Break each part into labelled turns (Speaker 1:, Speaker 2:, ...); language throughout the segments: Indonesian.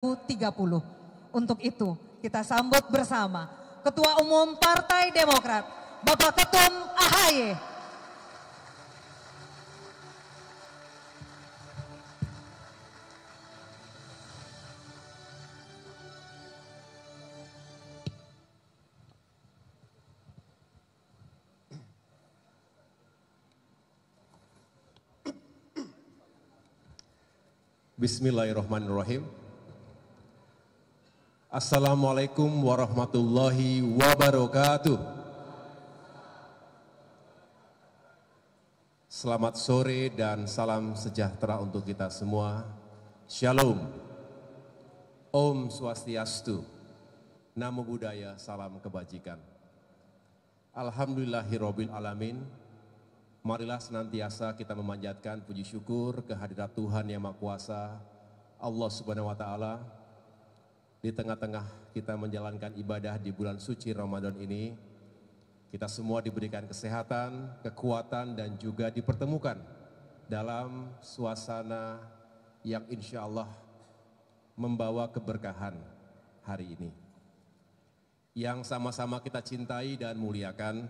Speaker 1: 2030. Untuk itu kita sambut bersama Ketua Umum Partai Demokrat, Bapak Ketum AHY.
Speaker 2: Bismillahirrahmanirrahim. Assalamualaikum warahmatullahi wabarakatuh. Selamat sore dan salam sejahtera untuk kita semua. Shalom. Om Swastiastu. Namo Buddhaya, salam kebajikan. Alhamdulillahirabbil alamin. Marilah senantiasa kita memanjatkan puji syukur kehadirat Tuhan Yang Maha Kuasa, Allah Subhanahu wa Ta'ala. Di tengah-tengah kita menjalankan ibadah di bulan suci Ramadan ini, kita semua diberikan kesehatan, kekuatan, dan juga dipertemukan dalam suasana yang insya Allah membawa keberkahan hari ini. Yang sama-sama kita cintai dan muliakan,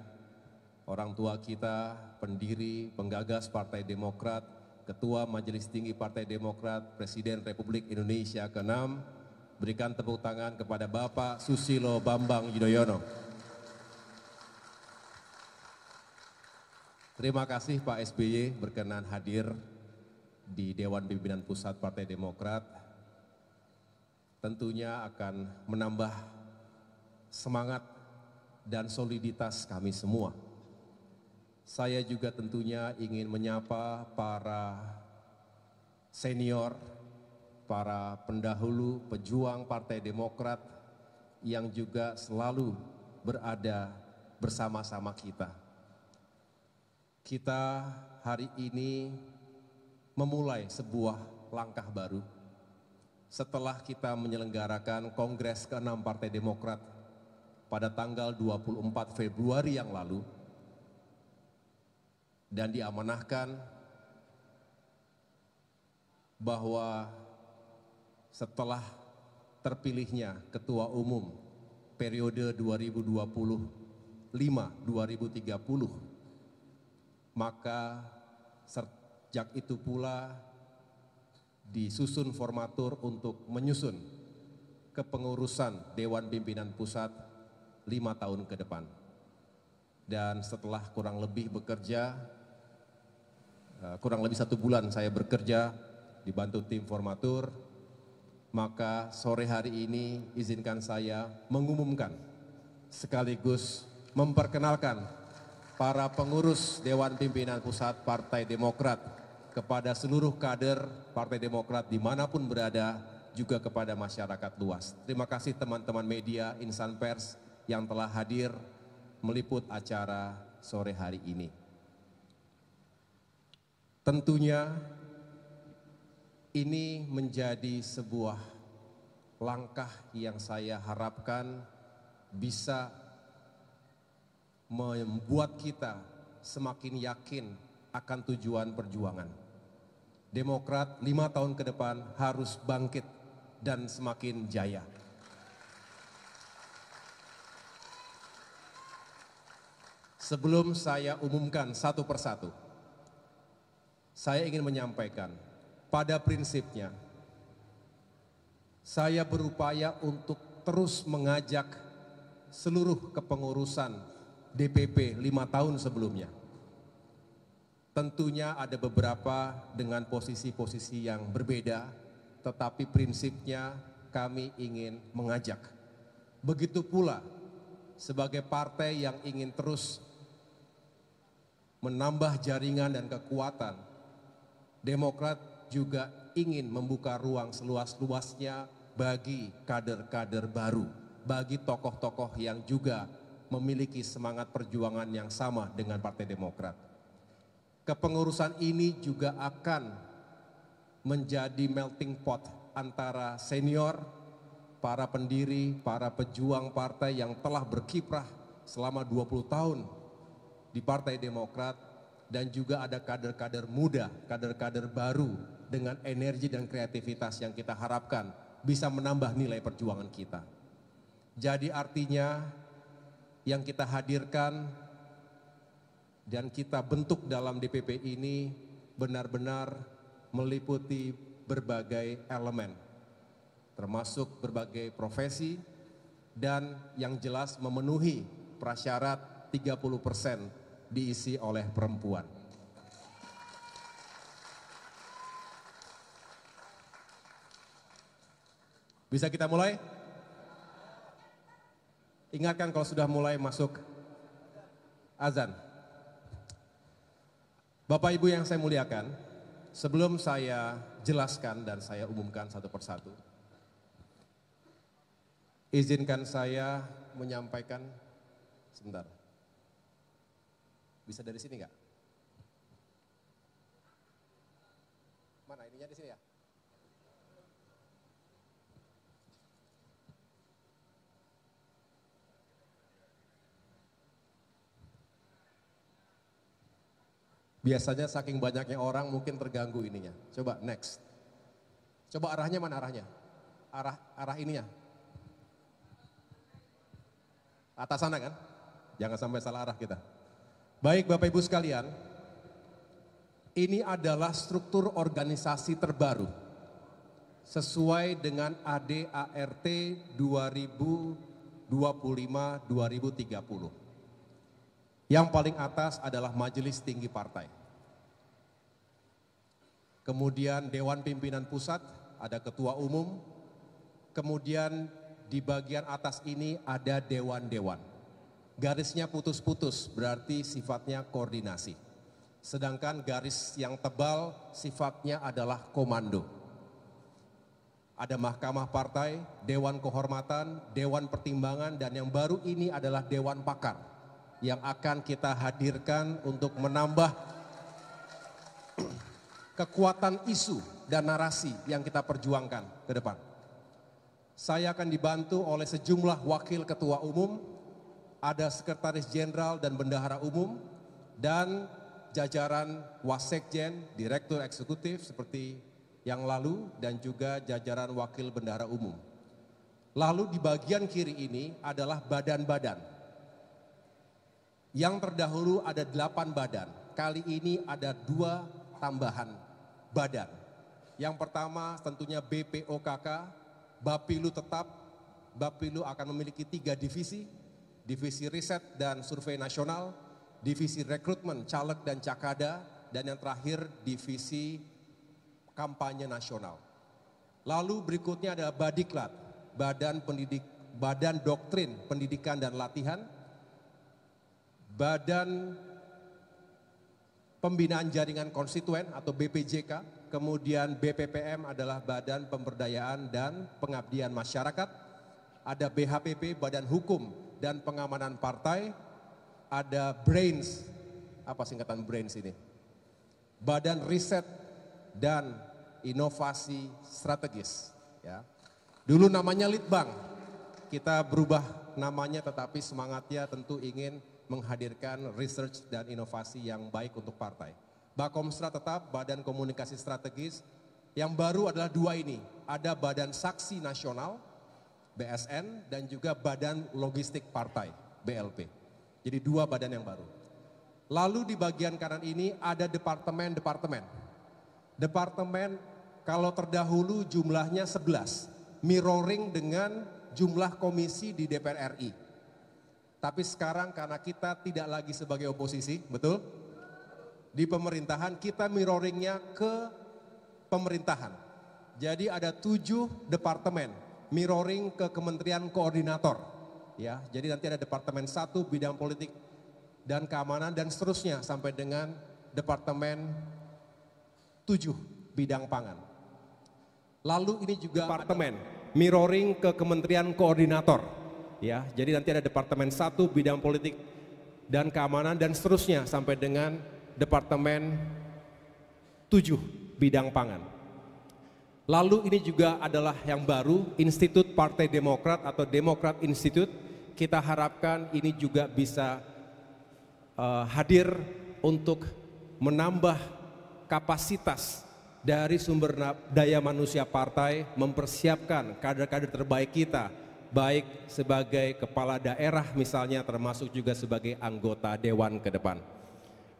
Speaker 2: orang tua kita, pendiri, penggagas Partai Demokrat, Ketua Majelis Tinggi Partai Demokrat, Presiden Republik Indonesia ke-6, berikan tepuk tangan kepada Bapak Susilo Bambang Yudhoyono. Terima kasih Pak SBY berkenan hadir di Dewan Pimpinan Pusat Partai Demokrat. Tentunya akan menambah semangat dan soliditas kami semua. Saya juga tentunya ingin menyapa para senior, para pendahulu pejuang Partai Demokrat yang juga selalu berada bersama-sama kita. Kita hari ini memulai sebuah langkah baru setelah kita menyelenggarakan Kongres ke-6 Partai Demokrat pada tanggal 24 Februari yang lalu, dan diamanahkan bahwa setelah terpilihnya Ketua Umum periode 2025-2030, maka sejak itu pula disusun formatur untuk menyusun kepengurusan Dewan Pimpinan Pusat 5 tahun ke depan. Dan setelah kurang lebih 1 bulan saya bekerja dibantu tim formatur, maka sore hari ini izinkan saya mengumumkan sekaligus memperkenalkan para pengurus Dewan Pimpinan Pusat Partai Demokrat kepada seluruh kader Partai Demokrat dimanapun berada, juga kepada masyarakat luas. Terima kasih teman-teman media, insan pers yang telah hadir meliput acara sore hari ini. Tentunya ini menjadi sebuah langkah yang saya harapkan bisa membuat kita semakin yakin akan tujuan perjuangan. Demokrat 5 tahun ke depan harus bangkit dan semakin jaya. Sebelum saya umumkan satu persatu, saya ingin menyampaikan, pada prinsipnya, saya berupaya untuk terus mengajak seluruh kepengurusan DPP 5 tahun sebelumnya. Tentunya ada beberapa dengan posisi-posisi yang berbeda, tetapi prinsipnya kami ingin mengajak. Begitu pula sebagai partai yang ingin terus menambah jaringan dan kekuatan, Demokrat juga ingin membuka ruang seluas-luasnya bagi kader-kader baru, bagi tokoh-tokoh yang juga memiliki semangat perjuangan yang sama dengan Partai Demokrat. Kepengurusan ini juga akan menjadi melting pot antara senior, para pendiri, para pejuang partai yang telah berkiprah selama 20 tahun di Partai Demokrat, dan juga ada kader-kader muda, kader-kader baru dengan energi dan kreativitas yang kita harapkan bisa menambah nilai perjuangan kita. Jadi artinya yang kita hadirkan dan kita bentuk dalam DPP ini benar-benar meliputi berbagai elemen, termasuk berbagai profesi, dan yang jelas memenuhi prasyarat 30% diisi oleh perempuan. Bisa kita mulai? Ingatkan kalau sudah mulai masuk azan. Bapak Ibu yang saya muliakan, sebelum saya jelaskan dan saya umumkan satu persatu, izinkan saya menyampaikan, sebentar. Bisa dari sini nggak? Mana ininya di sini ya? Biasanya saking banyaknya orang mungkin terganggu ininya. Coba next. Coba arahnya mana arahnya? Arah ininya. Atas sana kan? Jangan sampai salah arah kita. Baik Bapak Ibu sekalian, ini adalah struktur organisasi terbaru sesuai dengan AD/ART 2025-2030. Yang paling atas adalah Majelis Tinggi Partai. Kemudian Dewan Pimpinan Pusat, ada Ketua Umum. Kemudian di bagian atas ini ada dewan-dewan. Garisnya putus-putus, berarti sifatnya koordinasi. Sedangkan garis yang tebal sifatnya adalah komando. Ada Mahkamah Partai, Dewan Kehormatan, Dewan Pertimbangan, dan yang baru ini adalah Dewan Pakar yang akan kita hadirkan untuk menambah kekuatan isu dan narasi yang kita perjuangkan ke depan. Saya akan dibantu oleh sejumlah wakil ketua umum, ada sekretaris jenderal dan bendahara umum, dan jajaran wasekjen, direktur eksekutif seperti yang lalu, dan juga jajaran wakil bendahara umum. Lalu di bagian kiri ini adalah badan-badan. Yang terdahulu ada 8 badan, kali ini ada 2 tambahan badan. Yang pertama tentunya BPOKK, Bapilu tetap. Bapilu akan memiliki 3 divisi, divisi riset dan survei nasional, divisi rekrutmen caleg dan cakada, dan yang terakhir divisi kampanye nasional. Lalu berikutnya ada Badiklat, Badan Doktrin Pendidikan dan Latihan, Badan Pembinaan Jaringan Konstituen atau BPJK, kemudian BPPM adalah Badan Pemberdayaan dan Pengabdian Masyarakat, ada BHPP, Badan Hukum dan Pengamanan Partai, ada BRAINS, apa singkatan BRAINS ini? Badan Riset dan Inovasi Strategis. Ya. Dulu namanya Litbang, kita berubah namanya tetapi semangatnya tentu ingin menghadirkan research dan inovasi yang baik untuk partai. Bakomstra tetap, Badan Komunikasi Strategis. Yang baru adalah 2 ini, ada Badan Saksi Nasional, BSN, dan juga Badan Logistik Partai, BLP. Jadi 2 badan yang baru. Lalu di bagian kanan ini ada departemen-departemen. Departemen kalau terdahulu jumlahnya 11, mirroring dengan jumlah komisi di DPR RI. Tapi sekarang karena kita tidak lagi sebagai oposisi, betul? Di pemerintahan kita mirroringnya ke pemerintahan. Jadi ada 7 departemen, mirroring ke Kementerian Koordinator. Ya, jadi nanti ada Departemen 1 Bidang Politik dan Keamanan dan seterusnya sampai dengan Departemen 7 Bidang Pangan. Lalu ini juga departemen mirroring ke Kementerian Koordinator. Ya, jadi nanti ada Departemen 1 Bidang Politik dan Keamanan dan seterusnya sampai dengan Departemen 7 Bidang Pangan. Lalu ini juga adalah yang baru, Institut Partai Demokrat atau Demokrat Institute. Kita harapkan ini juga bisa hadir untuk menambah kapasitas dari sumber daya manusia partai mempersiapkan kader-kader terbaik kita, baik sebagai kepala daerah misalnya, termasuk juga sebagai anggota dewan ke depan.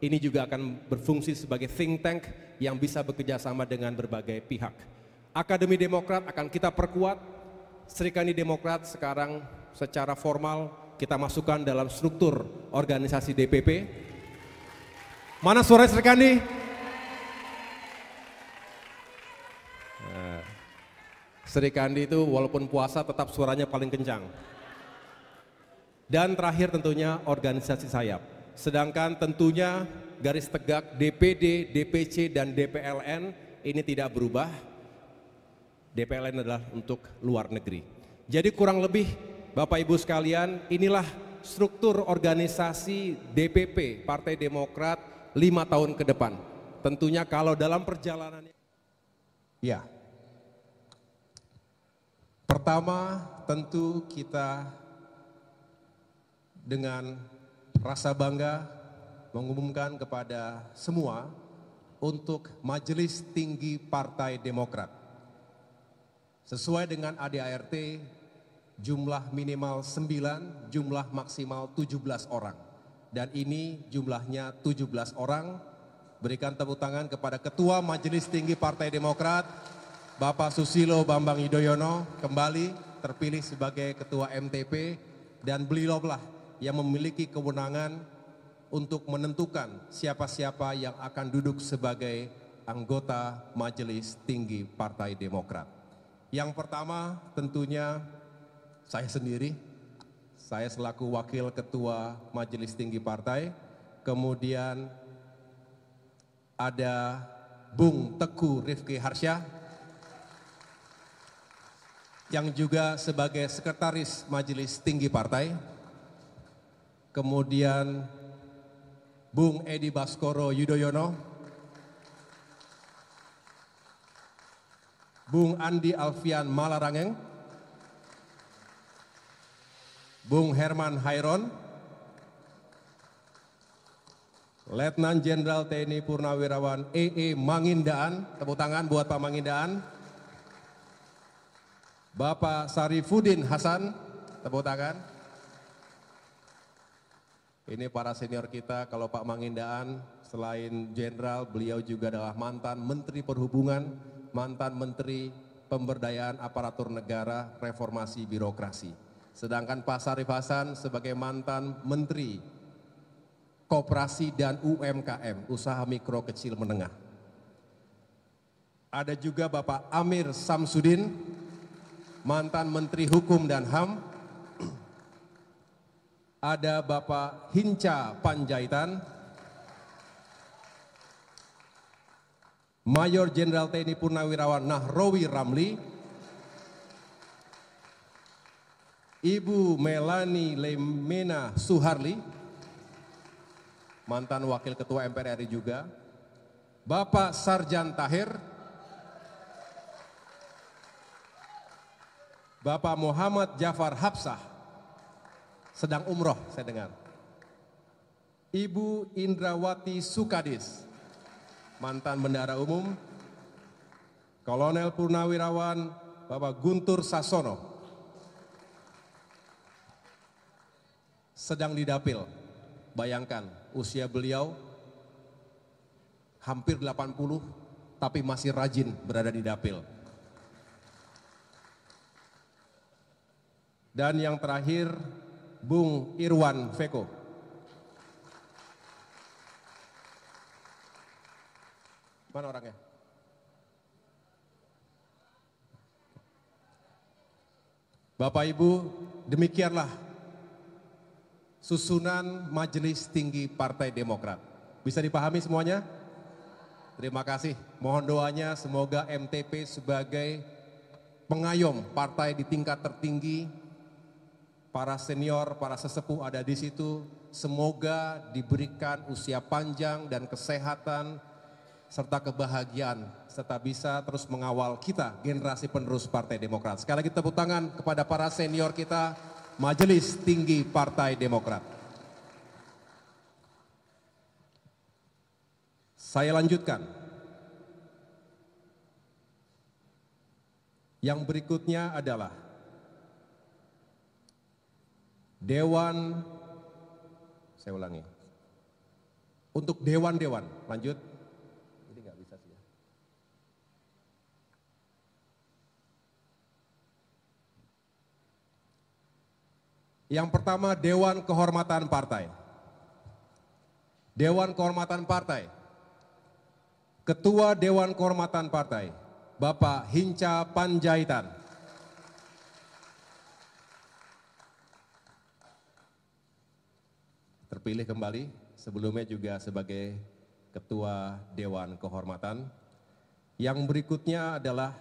Speaker 2: Ini juga akan berfungsi sebagai think tank yang bisa bekerja sama dengan berbagai pihak. Akademi Demokrat akan kita perkuat. Serikandi Demokrat sekarang secara formal kita masukkan dalam struktur organisasi DPP. Mana suara Serikandi? Serikandi itu walaupun puasa tetap suaranya paling kencang. Dan terakhir tentunya organisasi sayap. Sedangkan tentunya garis tegak DPD, DPC, dan DPLN ini tidak berubah. DPLN adalah untuk luar negeri. Jadi kurang lebih Bapak Ibu sekalian, inilah struktur organisasi DPP Partai Demokrat 5 tahun ke depan. Tentunya kalau dalam perjalanannya. Ya. Pertama, tentu kita dengan rasa bangga mengumumkan kepada semua untuk Majelis Tinggi Partai Demokrat. Sesuai dengan ADART, jumlah minimal 9, jumlah maksimal 17 orang. Dan ini jumlahnya 17 orang. Berikan tepuk tangan kepada Ketua Majelis Tinggi Partai Demokrat, Bapak Susilo Bambang Yudhoyono, kembali terpilih sebagai Ketua MTP, dan beliaulah yang memiliki kewenangan untuk menentukan siapa-siapa yang akan duduk sebagai anggota Majelis Tinggi Partai Demokrat. Yang pertama tentunya saya sendiri, saya selaku Wakil Ketua Majelis Tinggi Partai, kemudian ada Bung Teguh Rifki Harsya, yang juga sebagai Sekretaris Majelis Tinggi Partai, kemudian Bung Edi Baskoro Yudhoyono, Bung Andi Alfian Malarangeng, Bung Herman Hairon, Letnan Jenderal TNI Purnawirawan EE Mangindaan, tepuk tangan buat Pak Mangindaan, Bapak Sarifudin Hasan, tepuk tangan. Ini para senior kita. Kalau Pak Mangindaan selain jenderal, beliau juga adalah mantan Menteri Perhubungan, mantan Menteri Pemberdayaan Aparatur Negara, Reformasi Birokrasi. Sedangkan Pak Sarif Hasan sebagai mantan Menteri Koperasi dan UMKM, Usaha Mikro Kecil Menengah. Ada juga Bapak Amir Samsudin, mantan Menteri Hukum dan HAM. Ada Bapak Hinca Panjaitan, Mayor Jenderal TNI Purnawirawan Nahrawi Ramli, Ibu Melani Lemena Suharli, mantan Wakil Ketua MPR RI juga, Bapak Sarjan Tahir, Bapak Muhammad Jafar Hapsah, sedang umroh saya dengar. Ibu Indrawati Sukadis, mantan Bendahara Umum, Kolonel Purnawirawan Bapak Guntur Sasono, sedang didapil. Bayangkan usia beliau hampir 80 tapi masih rajin berada di dapil. Dan yang terakhir Bung Irwan Veko. Mana orangnya? Bapak Ibu, demikianlah susunan Majelis Tinggi Partai Demokrat. Bisa dipahami semuanya? Terima kasih. Mohon doanya semoga MTP sebagai pengayom partai di tingkat tertinggi, para senior, para sesepuh ada di situ, semoga diberikan usia panjang dan kesehatan serta kebahagiaan, serta bisa terus mengawal kita, generasi penerus Partai Demokrat. Sekali lagi tepuk tangan kepada para senior kita, Majelis Tinggi Partai Demokrat. Saya lanjutkan. Yang berikutnya adalah Dewan, saya ulangi, untuk dewan-dewan, lanjut. Ini nggak bisa sih ya. Yang pertama Dewan Kehormatan Partai. Dewan Kehormatan Partai. Ketua Dewan Kehormatan Partai, Bapak Hinca Panjaitan. Terpilih kembali, sebelumnya juga sebagai Ketua Dewan Kehormatan. Yang berikutnya adalah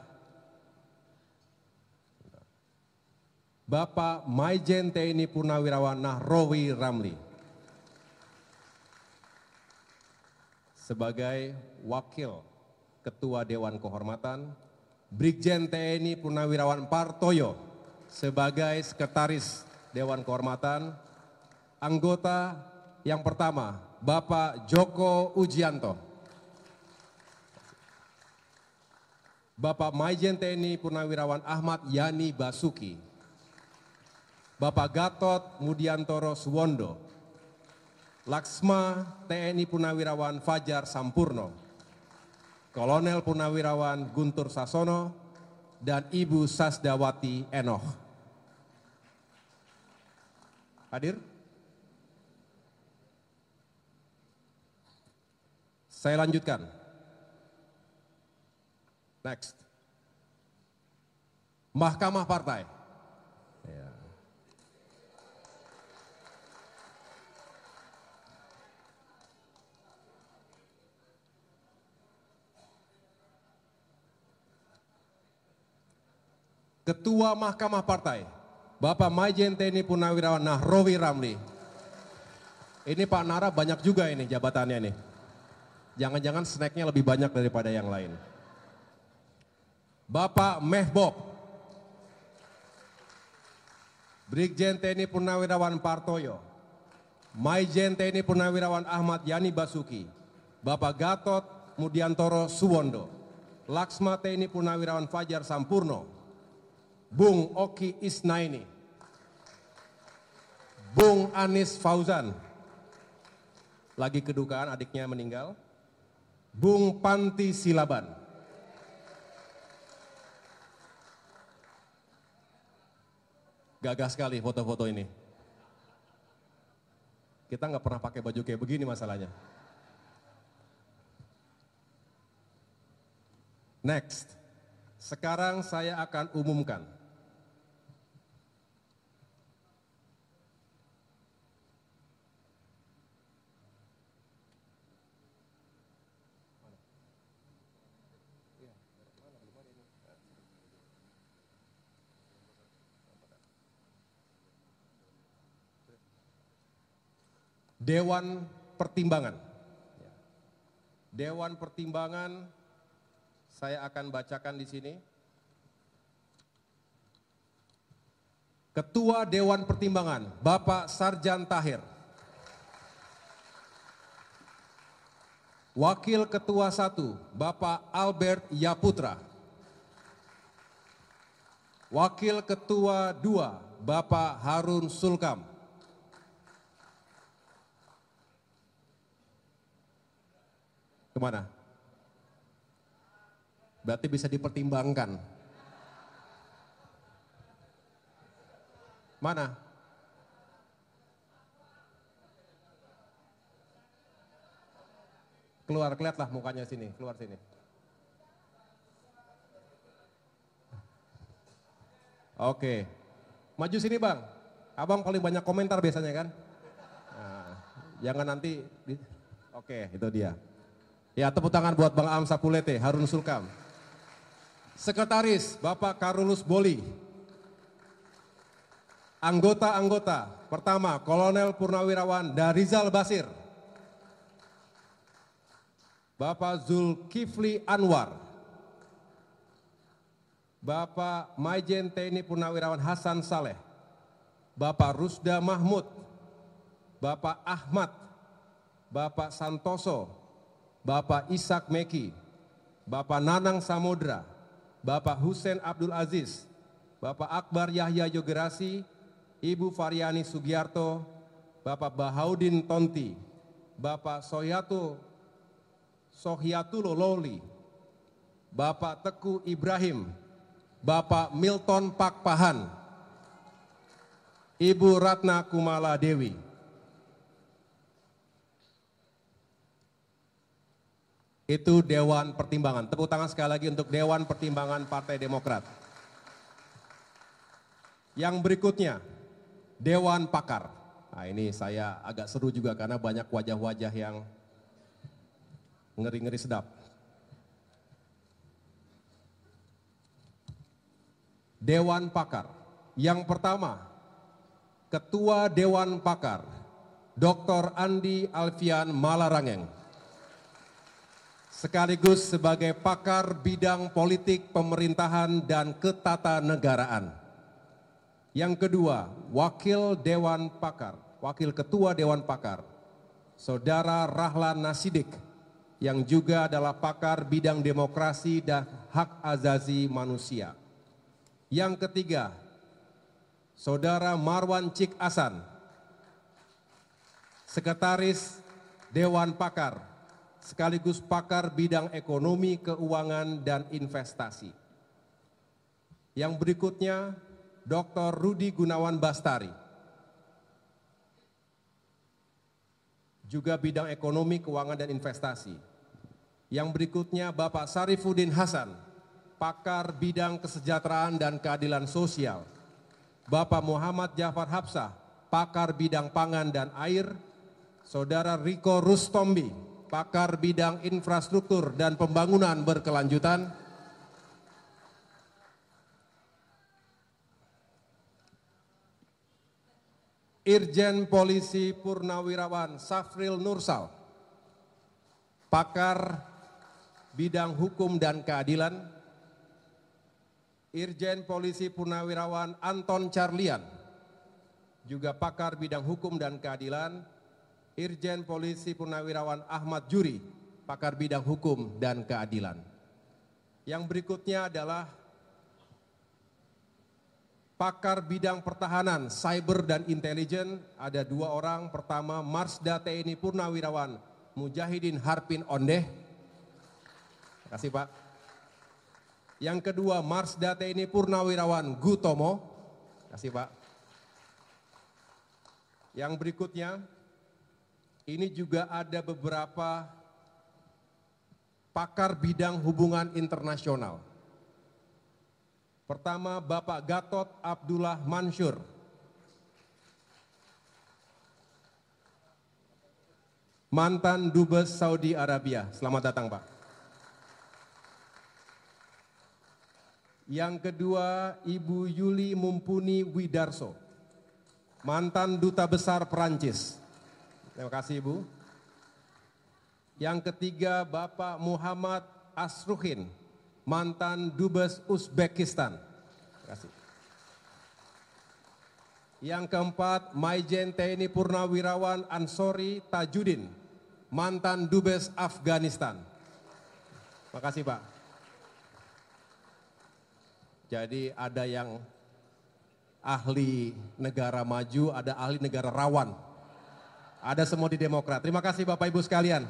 Speaker 2: Bapak Maijen TNI Purnawirawan Nahrawi Ramli sebagai Wakil Ketua Dewan Kehormatan, Brigjen TNI Purnawirawan Partoyo sebagai Sekretaris Dewan Kehormatan, anggota yang pertama Bapak Joko Ujianto, Bapak Maijen TNI Purnawirawan Ahmad Yani Basuki, Bapak Gatot Mudiantoro Suwondo, Laksma TNI Purnawirawan Fajar Sampurno, Kolonel Purnawirawan Guntur Sasono, dan Ibu Sasdawati Enoh. Hadir? Saya lanjutkan. Next. Mahkamah Partai. Ya. Ketua Mahkamah Partai, Bapak Maijen TNI Purnawirawan Nahrawi Ramli. Ini Pak Nara banyak juga ini jabatannya nih. Jangan-jangan snacknya lebih banyak daripada yang lain. Bapak Mehbob, Brigjen TNI Purnawirawan Partoyo, Maijen TNI Purnawirawan Ahmad Yani Basuki, Bapak Gatot Mudiantoro Suwondo, Laksma TNI Purnawirawan Fajar Sampurno, Bung Oki Isnaini, Bung Anis Fauzan, lagi kedukaan adiknya meninggal, Bung Panti Silaban. Gagah sekali foto-foto ini. Kita nggak pernah pakai baju kayak begini masalahnya. Next, sekarang saya akan umumkan Dewan Pertimbangan. Dewan Pertimbangan saya akan bacakan di sini. Ketua Dewan Pertimbangan, Bapak Sarjan Tahir. Wakil Ketua 1, Bapak Albert Yaputra. Wakil Ketua 2, Bapak Harun Sulkam. Kemana? Berarti bisa dipertimbangkan. Mana? Keluar, lihatlah mukanya sini, keluar sini. Oke, maju sini Bang. Abang paling banyak komentar biasanya kan? Nah, jangan nanti, oke itu dia. Ya, tepuk tangan buat Bang Am Sapulete, Harun Sulkam. Sekretaris, Bapak Karulus Boli. Anggota-anggota, pertama Kolonel Purnawirawan Darizal Basir. Bapak Zulkifli Anwar. Bapak Maijen TNI Purnawirawan Hasan Saleh. Bapak Rusda Mahmud. Bapak Ahmad. Bapak Santoso. Bapak Ishak Meki, Bapak Nanang Samudra, Bapak Hussein Abdul Aziz, Bapak Akbar Yahya Yogerasi, Ibu Variani Sugiarto, Bapak Bahaudin Tonti, Bapak Sohiatulo Loli, Bapak Teku Ibrahim, Bapak Milton Pakpahan, Ibu Ratna Kumala Dewi. Itu Dewan Pertimbangan. Tepuk tangan sekali lagi untuk Dewan Pertimbangan Partai Demokrat. Yang berikutnya, Dewan Pakar. Nah, ini saya agak seru juga karena banyak wajah-wajah yang ngeri-ngeri sedap. Dewan Pakar. Yang pertama, Ketua Dewan Pakar, Dr. Andi Alfian Malarangeng. Sekaligus sebagai pakar bidang politik pemerintahan dan ketatanegaraan. Yang kedua, Wakil Dewan Pakar, Wakil Ketua Dewan Pakar, Saudara Rahlan Nasidik, yang juga adalah pakar bidang demokrasi dan hak azazi manusia. Yang ketiga, Saudara Marwan Cik Asan, Sekretaris Dewan Pakar, sekaligus pakar bidang ekonomi, keuangan, dan investasi. Yang berikutnya, Dr. Rudi Gunawan Bastari, juga bidang ekonomi, keuangan, dan investasi. Yang berikutnya, Bapak Sarifuddin Hasan, pakar bidang kesejahteraan dan keadilan sosial. Bapak Muhammad Jafar Hapsah, pakar bidang pangan dan air. Saudara Riko Rustombi, pakar bidang infrastruktur dan pembangunan berkelanjutan. Irjen Polisi Purnawirawan Safril Nursal, pakar bidang hukum dan keadilan. Irjen Polisi Purnawirawan Anton Carlian, juga pakar bidang hukum dan keadilan. Irjen Polisi Purnawirawan Ahmad Juri, pakar bidang hukum dan keadilan. Yang berikutnya adalah pakar bidang pertahanan, cyber dan intelijen, ada 2 orang. Pertama, Marsda TNI Purnawirawan Mujahidin Harpin Ondeh. Terima kasih Pak. Yang kedua, Marsda TNI Purnawirawan Gutomo. Terima kasih Pak. Yang berikutnya, ini juga ada beberapa pakar bidang hubungan internasional. Pertama, Bapak Gatot Abdullah Mansur, mantan Dubes Saudi Arabia. Selamat datang Pak. Yang kedua, Ibu Yuli Mumpuni Widarso, mantan Duta Besar Perancis. Terima kasih Ibu. Yang ketiga, Bapak Muhammad Asruhin, mantan Dubes Uzbekistan. Terima kasih. Yang keempat, Maijen TNI Purnawirawan Ansori Tajudin, mantan Dubes Afghanistan. Terima kasih Pak. Jadi ada yang ahli negara maju, ada ahli negara rawan. Ada semua di Demokrat. Terima kasih Bapak Ibu sekalian.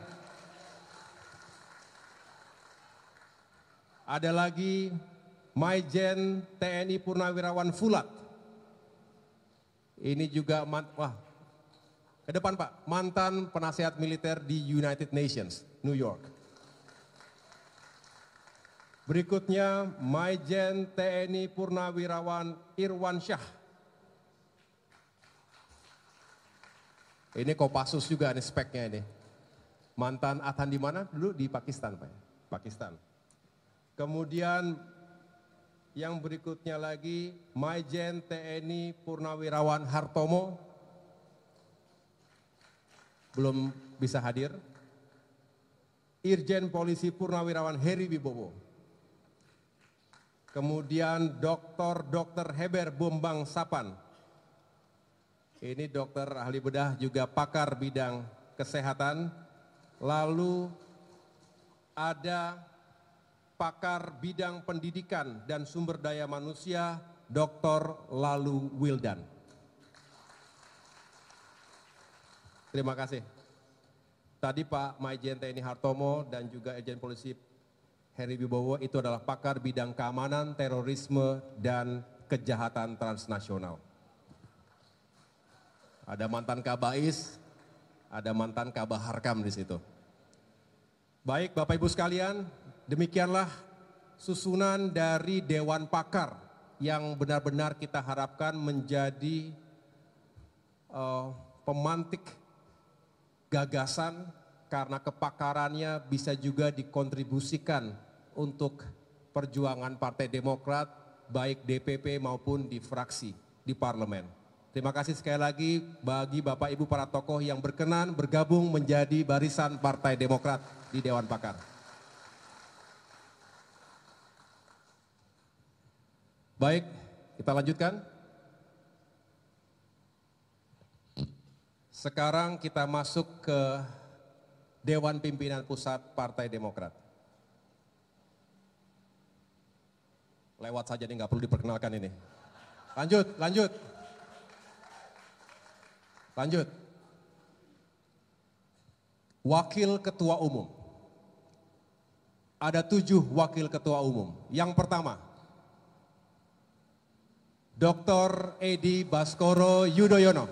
Speaker 2: Ada lagi Maijen TNI Purnawirawan Fulat. Ini juga, ke depan Pak, mantan penasihat militer di United Nations, New York. Berikutnya, Maijen TNI Purnawirawan Irwan Syah. Ini Kopassus juga nih speknya ini. Mantan Adhan di mana? Dulu di Pakistan Pak. Pakistan. Kemudian yang berikutnya lagi, Maijen TNI Purnawirawan Hartomo. Belum bisa hadir. Irjen Polisi Purnawirawan Heri Wibowo. Kemudian Dr. Heber Bombang Sapan. Ini dokter ahli bedah juga pakar bidang kesehatan. Lalu ada pakar bidang pendidikan dan sumber daya manusia, Dr. Lalu Wildan. Terima kasih. Tadi Pak Maijen TNI Hartomo dan juga Irjen Polisi Heri Wibowo itu adalah pakar bidang keamanan, terorisme, dan kejahatan transnasional. Ada mantan Kabais, ada mantan Kabaharkam di situ. Baik Bapak Ibu sekalian, demikianlah susunan dari Dewan Pakar yang benar-benar kita harapkan menjadi pemantik gagasan karena kepakarannya bisa juga dikontribusikan untuk perjuangan Partai Demokrat baik DPP maupun di fraksi di parlemen. Terima kasih sekali lagi bagi Bapak Ibu para tokoh yang berkenan bergabung menjadi barisan Partai Demokrat di Dewan Pakar. Baik, kita lanjutkan. Sekarang kita masuk ke Dewan Pimpinan Pusat Partai Demokrat. Lewat saja nih, nggak perlu diperkenalkan ini. Lanjut. Wakil Ketua Umum. Ada 7 Wakil Ketua Umum. Yang pertama, Dr. Edi Baskoro Yudhoyono,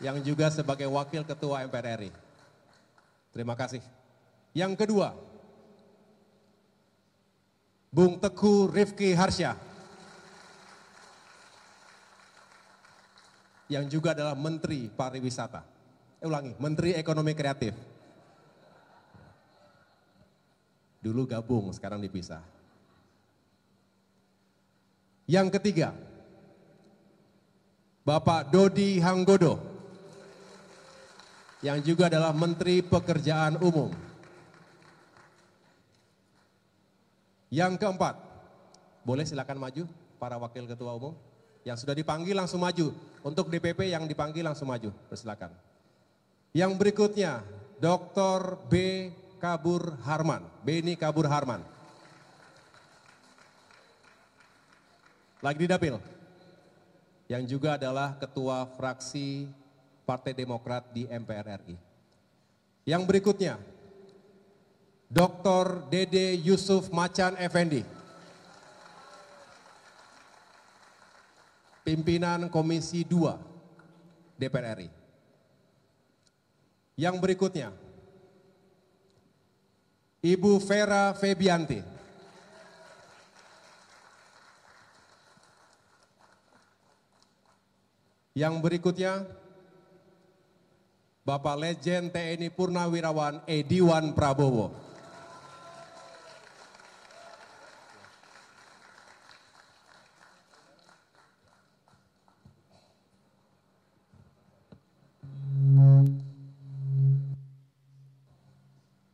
Speaker 2: yang juga sebagai Wakil Ketua MPR RI. Terima kasih. Yang kedua, Bung Teguh Rifki Harsha, yang juga adalah Menteri Pariwisata. Menteri Ekonomi Kreatif. Dulu gabung, sekarang dipisah. Yang ketiga, Bapak Dodi Hanggodo, yang juga adalah Menteri Pekerjaan Umum. Yang keempat, boleh silakan maju para Wakil Ketua Umum. Yang sudah dipanggil langsung maju. Untuk DPP yang dipanggil langsung maju, persilakan. Yang berikutnya, Dr. Beni Kabur Harman. Lagi di dapil. Yang juga adalah Ketua Fraksi Partai Demokrat di MPR RI. Yang berikutnya, Dr. Dede Yusuf Macan Effendi, pimpinan Komisi 2 DPR RI. Yang berikutnya, Ibu Vera Febianti, yang berikutnya, Bapak Legend TNI Purnawirawan Ediwan Prabowo.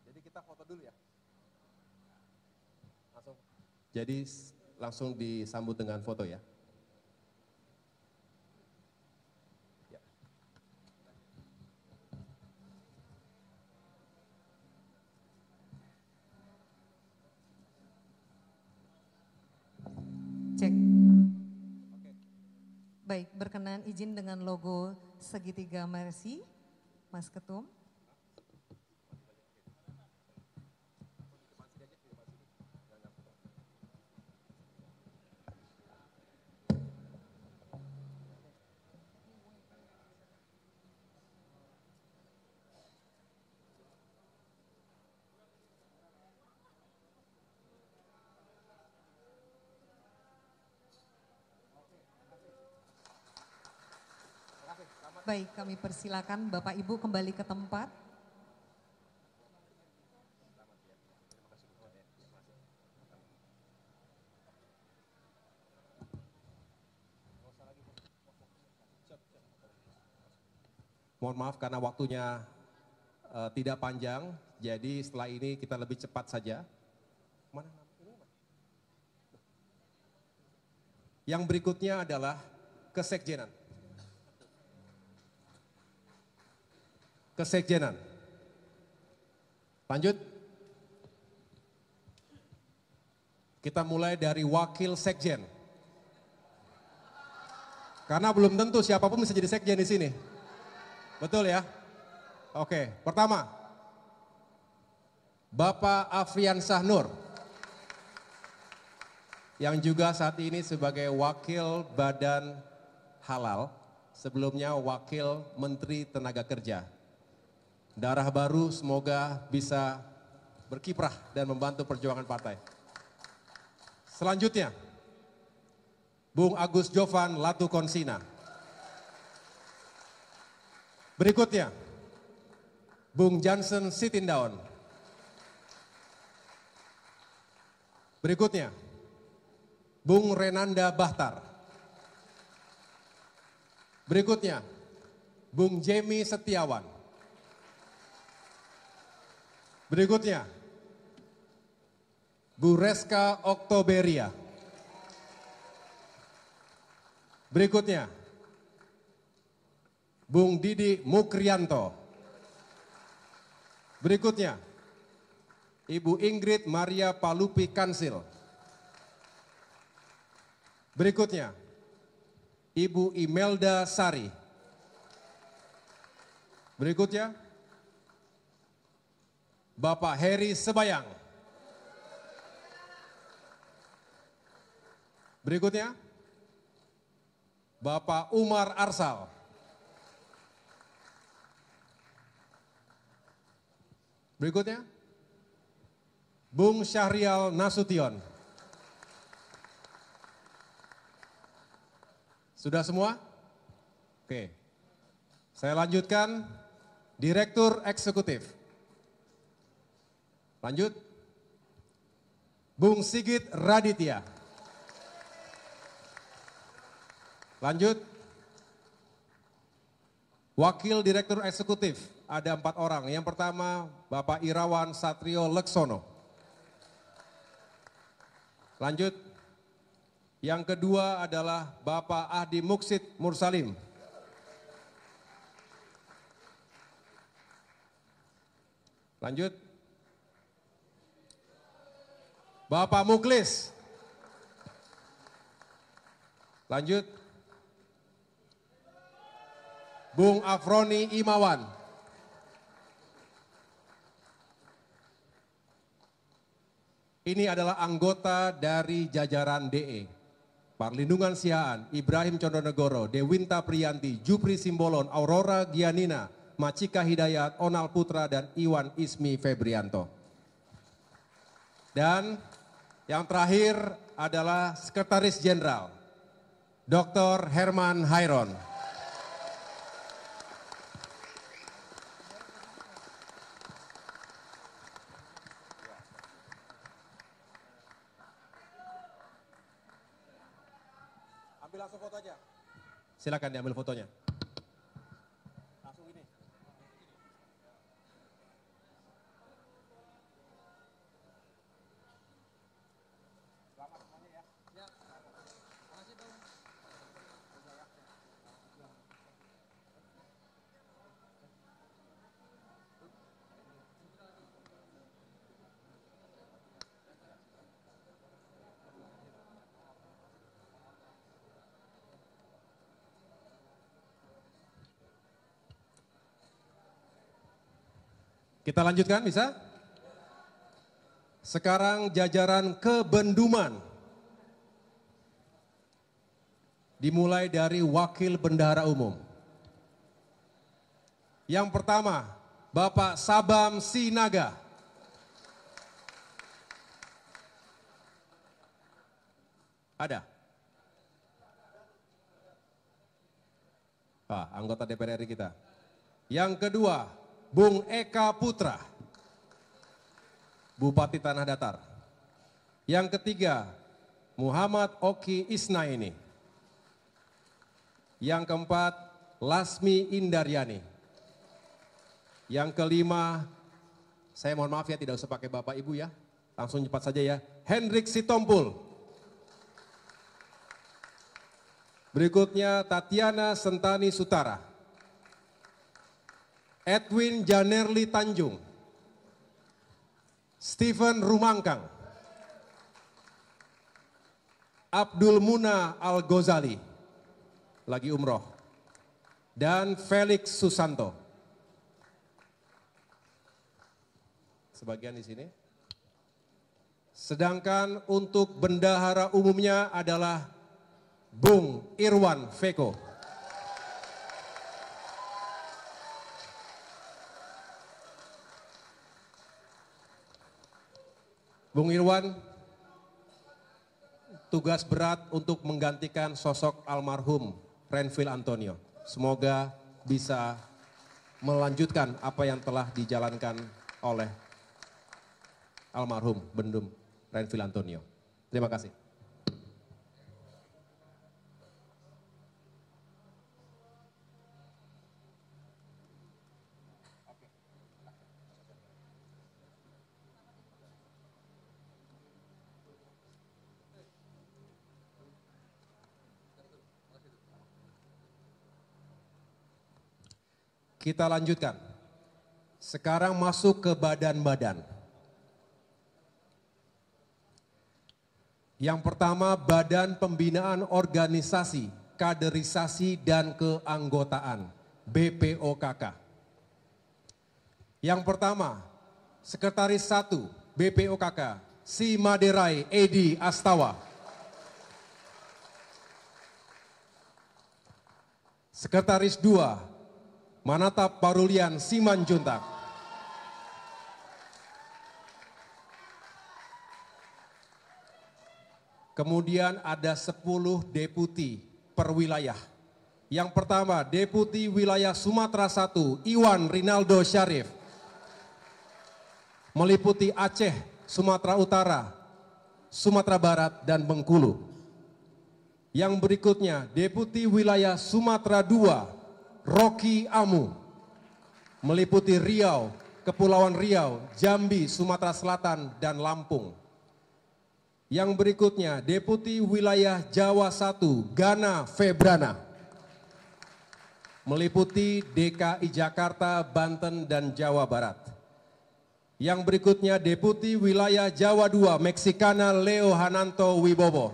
Speaker 2: Jadi kita foto dulu ya. Jadi langsung disambut dengan foto ya.
Speaker 1: Cek. Baik, berkenan izin dengan logo segitiga Mercy, Mas Ketum. Baik, kami persilakan Bapak Ibu kembali ke tempat.
Speaker 2: Mohon maaf karena waktunya tidak panjang, jadi setelah ini kita lebih cepat saja. Yang berikutnya adalah kesekjenan. Kesekjenan. Lanjut. Kita mulai dari wakil sekjen. Karena belum tentu siapapun bisa jadi sekjen di sini. Betul ya? Oke, pertama. Bapak Afriansyah Nur. Yang juga saat ini sebagai wakil Badan Halal, sebelumnya wakil Menteri Tenaga Kerja. Darah baru semoga bisa berkiprah dan membantu perjuangan partai. Selanjutnya, Bung Agus Jovan Latukonsina. Berikutnya, Bung Jansen Sitindaun. Berikutnya, Bung Renanda Bahtar. Berikutnya, Bung Jemi Setiawan. Berikutnya, Bu Reska Oktoberia. Berikutnya, Bung Didi Mukrianto. Berikutnya, Ibu Ingrid Maria Palupi Kansil. Berikutnya, Ibu Imelda Sari. Berikutnya, Bapak Heri Sebayang. Berikutnya, Bapak Umar Arsal. Berikutnya, Bung Syahrial Nasution. Sudah semua? Oke. Saya lanjutkan, Direktur Eksekutif. Lanjut. Bung Sigit Raditya. Lanjut. Wakil Direktur Eksekutif, ada 4 orang. Yang pertama, Bapak Irawan Satrio Leksono. Lanjut. Yang kedua adalah Bapak Ahdi Muksid Mursalim. Lanjut. Bapak Muklis. Lanjut. Bung Afroni Imawan. Ini adalah anggota dari jajaran DE. Perlindungan Sihaan, Ibrahim Condronegoro, Dewinta Priyanti, Jupri Simbolon, Aurora Gianina, Macika Hidayat, Onal Putra, dan Iwan Ismi Febrianto. Dan yang terakhir adalah Sekretaris Jenderal, Dr. Herman Hairon. Ambil langsung foto aja. Silakan diambil fotonya. Langsung ini. Selamat semuanya ya. Ya. Makasih Bang. Kita lanjutkan bisa? Sekarang jajaran kebenduman. Dimulai dari Wakil Bendahara Umum. Yang pertama, Bapak Sabam Sinaga. Ada? Anggota DPR RI kita. Yang kedua, Bung Eka Putra, Bupati Tanah Datar. Yang ketiga, Muhammad Oki Isnaini. Yang keempat, Lasmi Indaryani. Yang kelima, saya mohon maaf ya tidak usah pakai Bapak Ibu ya, langsung cepat saja ya, Hendrik Sitompul. Berikutnya Tatiana Sentani Sutara. Edwin Janerli Tanjung, Stephen Rumangkang, Abdul Muna Al-Ghazali, lagi umroh, dan Felix Susanto. Sebagian di sini. Sedangkan untuk bendahara umumnya adalah Bung Irwan Veko. Bung Irwan, tugas berat untuk menggantikan sosok almarhum Renvil Antonio. Semoga bisa melanjutkan apa yang telah dijalankan oleh almarhum Bendum Renvil Antonio. Terima kasih. Kita lanjutkan. Sekarang masuk ke badan-badan. Yang pertama, Badan Pembinaan Organisasi, Kaderisasi dan Keanggotaan, BPOKK. Yang pertama, Sekretaris 1 BPOKK, Si Maderai Edi Astawa. Sekretaris 2, Manatap Parulian Simanjuntak. Kemudian ada 10 deputi per wilayah. Yang pertama, Deputi Wilayah Sumatera 1, Iwan Rinaldo Syarif. Meliputi Aceh, Sumatera Utara, Sumatera Barat, dan Bengkulu. Yang berikutnya, Deputi Wilayah Sumatera 2, Rocky Amu, meliputi Riau, Kepulauan Riau, Jambi, Sumatera Selatan, dan Lampung. Yang berikutnya, Deputi Wilayah Jawa 1, Gana Febrana, meliputi DKI Jakarta, Banten, dan Jawa Barat. Yang berikutnya, Deputi Wilayah Jawa 2, Meksikana Leo Hananto Wibowo,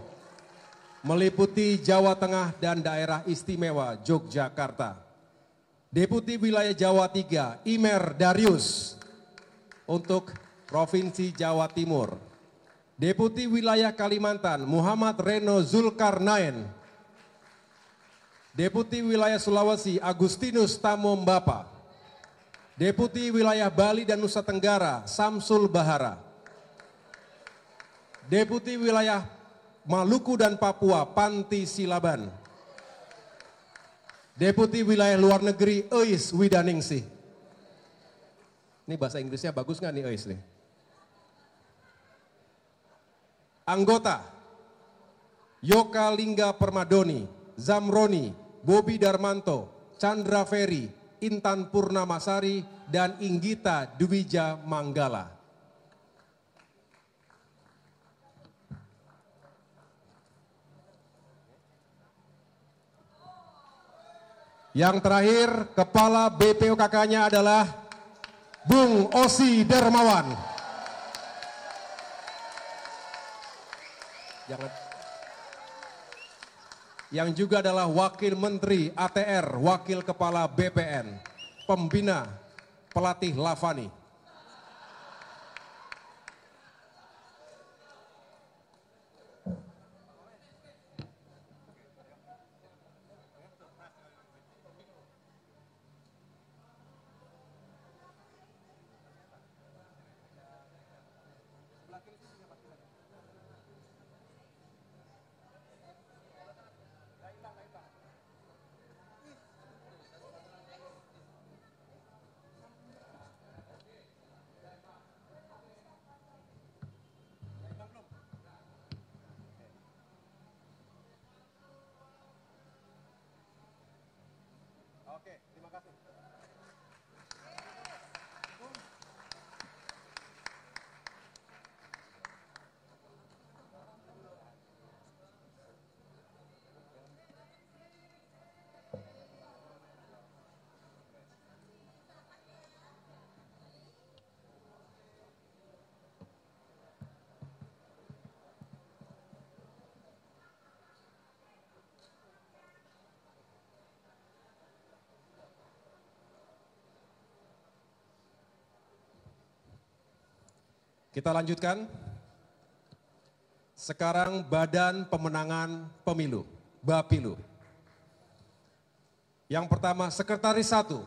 Speaker 2: meliputi Jawa Tengah dan Daerah Istimewa Yogyakarta. Deputi Wilayah Jawa 3, Imer Darius untuk Provinsi Jawa Timur. Deputi Wilayah Kalimantan, Muhammad Reno Zulkarnain. Deputi Wilayah Sulawesi, Agustinus Tamombapa. Deputi Wilayah Bali dan Nusa Tenggara, Samsul Bahara. Deputi Wilayah Maluku dan Papua, Panti Silaban. Deputi Wilayah Luar Negeri, Eis Widaningsih. Ini bahasa Inggrisnya bagus nggak nih Eis nih? Anggota, Yoka Lingga Permadoni, Zamroni, Bobi Darmanto, Chandra Ferry, Intan Purnamasari, dan Inggita Dwija Manggala. Yang terakhir, Kepala BPOKK-nya adalah Bung Osi Dermawan. Yang juga adalah Wakil Menteri ATR, Wakil Kepala BPN, Pembina Pelatih Lavani. Oke, terima kasih. Kita lanjutkan. Sekarang Badan Pemenangan Pemilu, Bapilu. Yang pertama, Sekretaris 1,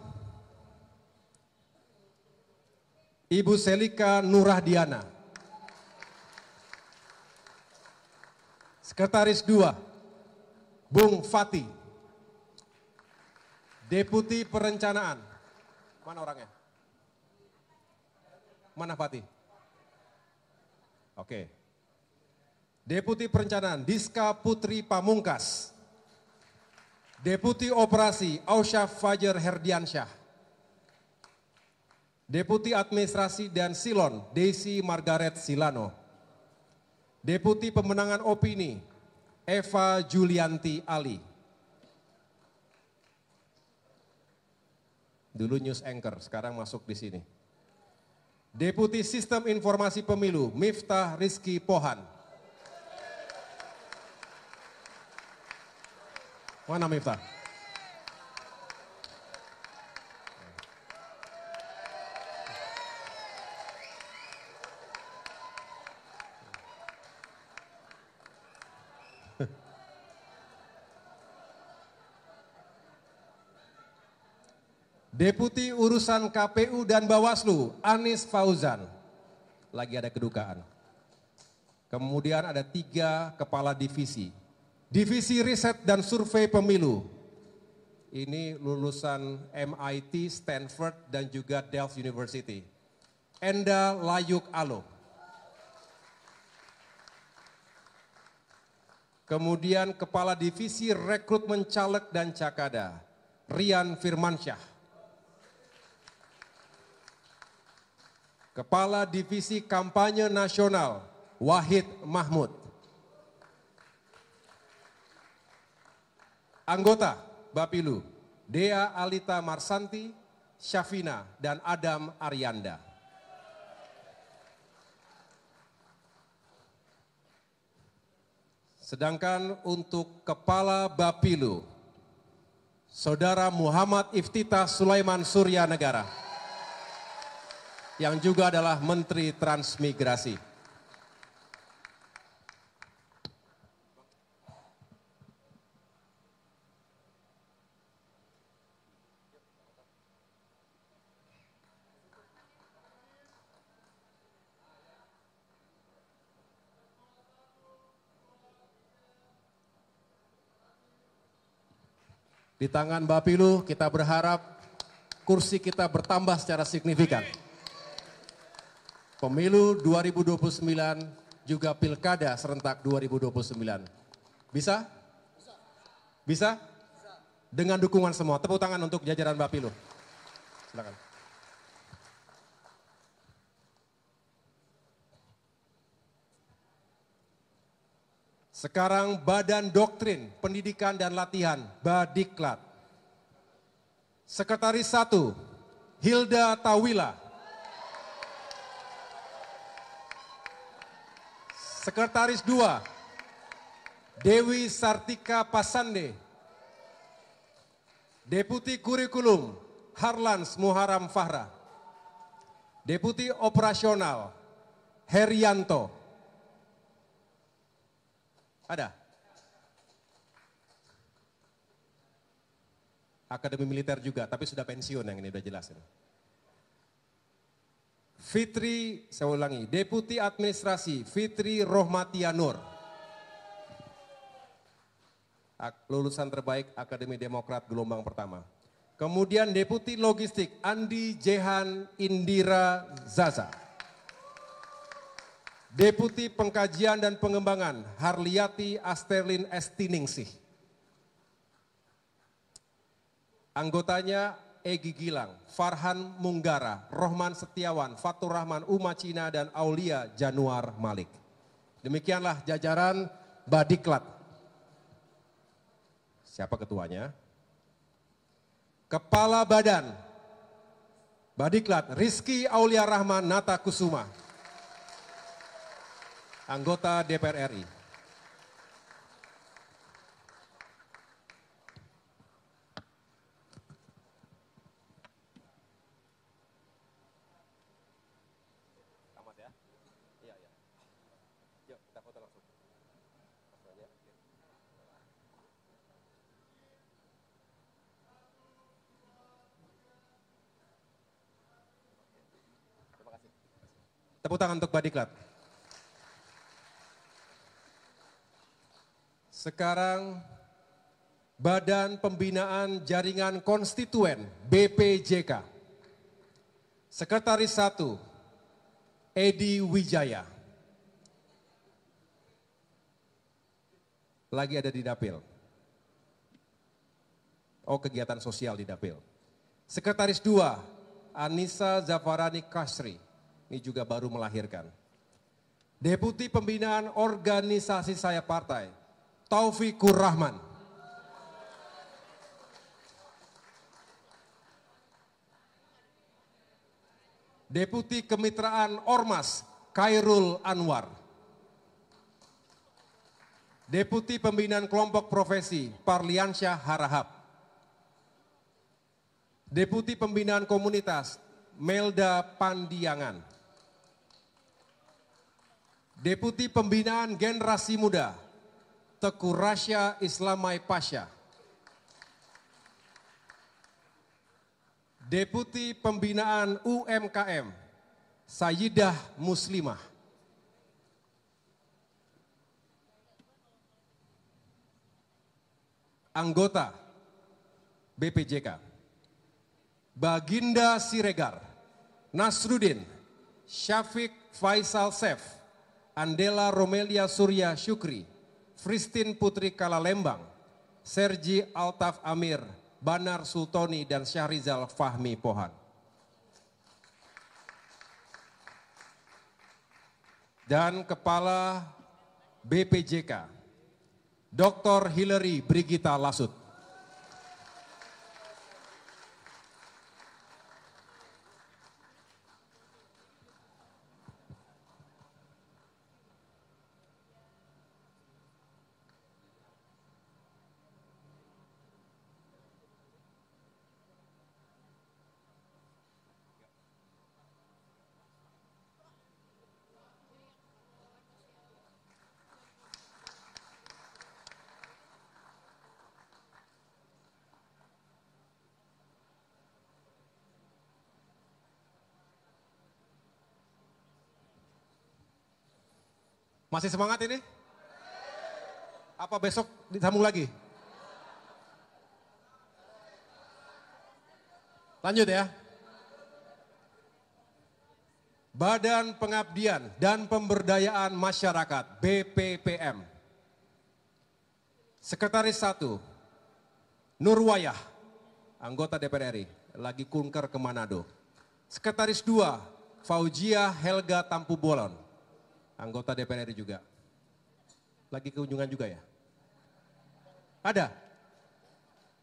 Speaker 2: Ibu Selika Nurahdiana. Sekretaris 2, Bung Fati. Deputi Perencanaan, mana orangnya? Mana Fati? Oke. Deputi Perencanaan, Diska Putri Pamungkas. Deputi Operasi, Ausyaf Fajar Herdiansyah. Deputi Administrasi dan Silon, Desi Margaret Silano. Deputi Pemenangan Opini, Eva Julianti Ali. Dulu news anchor, sekarang masuk di sini. Deputi Sistem Informasi Pemilu, Miftah Rizky Pohan. Mana Miftah? Deputi Urusan KPU dan Bawaslu, Anis Fauzan. Lagi ada kedukaan. Kemudian ada 3 kepala divisi. Divisi Riset dan Survei Pemilu. Ini lulusan MIT, Stanford, dan juga Delft University. Enda Layuk Alo. Kemudian Kepala Divisi Rekrutmen Caleg dan Cakada, Rian Firmansyah. Kepala Divisi Kampanye Nasional, Wahid Mahmud. Anggota Bapilu, Dea Alita Marsanti, Syafina, dan Adam Aryanda. Sedangkan untuk Kepala Bapilu, Saudara Muhammad Iftitah Sulaiman Surya Negara, yang juga adalah Menteri Transmigrasi. Di tangan Bapilu kita berharap kursi kita bertambah secara signifikan. Pemilu 2029 juga Pilkada serentak 2029. Bisa? Bisa? Dengan dukungan semua. Tepuk tangan untuk jajaran Bapilu. Silakan. Sekarang Badan Doktrin, Pendidikan dan Latihan, Badiklat. Sekretaris 1, Hilda Tawila. Sekretaris 2, Dewi Sartika Pasande. Deputi Kurikulum, Harlans Muharam Fahra. Deputi Operasional, Herianto. Ada? Akademi Militer juga, tapi sudah pensiun yang ini udah jelas. Fitri, saya ulangi, Deputi Administrasi, Fitri Rohmatia Nur. Lulusan terbaik Akademi Demokrat gelombang pertama. Kemudian Deputi Logistik, Andi Jehan Indira Zaza. Deputi Pengkajian dan Pengembangan, Harliati Asterlin Estiningsih. Anggotanya Egi Gilang, Farhan Munggara, Rohman Setiawan, Fatur Rahman Umacina, dan Aulia Januar Malik. Demikianlah jajaran Badiklat. Siapa ketuanya? Kepala Badan Badiklat, Rizky Aulia Rahman Nata Kusuma. Anggota DPR RI. Selamat ya. Tepuk tangan untuk Badiklat. Sekarang Badan Pembinaan Jaringan Konstituen BPJK. Sekretaris 1 Edi Wijaya. Lagi ada di Dapil. Oh, kegiatan sosial di Dapil. Sekretaris 2 Anissa Zafarani Kasri. Ini juga baru melahirkan. Deputi Pembinaan Organisasi Sayap Partai Taufikur Rahman. Deputi Kemitraan Ormas Khairul Anwar. Deputi Pembinaan Kelompok Profesi Parliansyah Harahap. Deputi Pembinaan Komunitas Melda Pandiangan. Deputi Pembinaan Generasi Muda Teku Rasya Islamai Pasha. Deputi Pembinaan UMKM Sayyidah Muslimah. Anggota BPJK Baginda Siregar, Nasruddin, Syafiq Faisal Sef, Andela Romelia Surya Syukri, Fristin Putri Kalalembang, Sergi Altaf Amir, Banar Sultoni, dan Syahrizal Fahmi Pohan. Dan Kepala BPJK, Dr. Hillary Brigita Lasut. Masih semangat ini? Apa besok disambung lagi? Lanjut ya. Badan Pengabdian dan Pemberdayaan Masyarakat BPPM. Sekretaris 1 Nurwayah, anggota DPR RI, lagi kunker ke Manado. Sekretaris 2 Fauzia Helga Tampu Bolon, anggota DPR RI juga. Lagi kunjungan juga ya? Ada?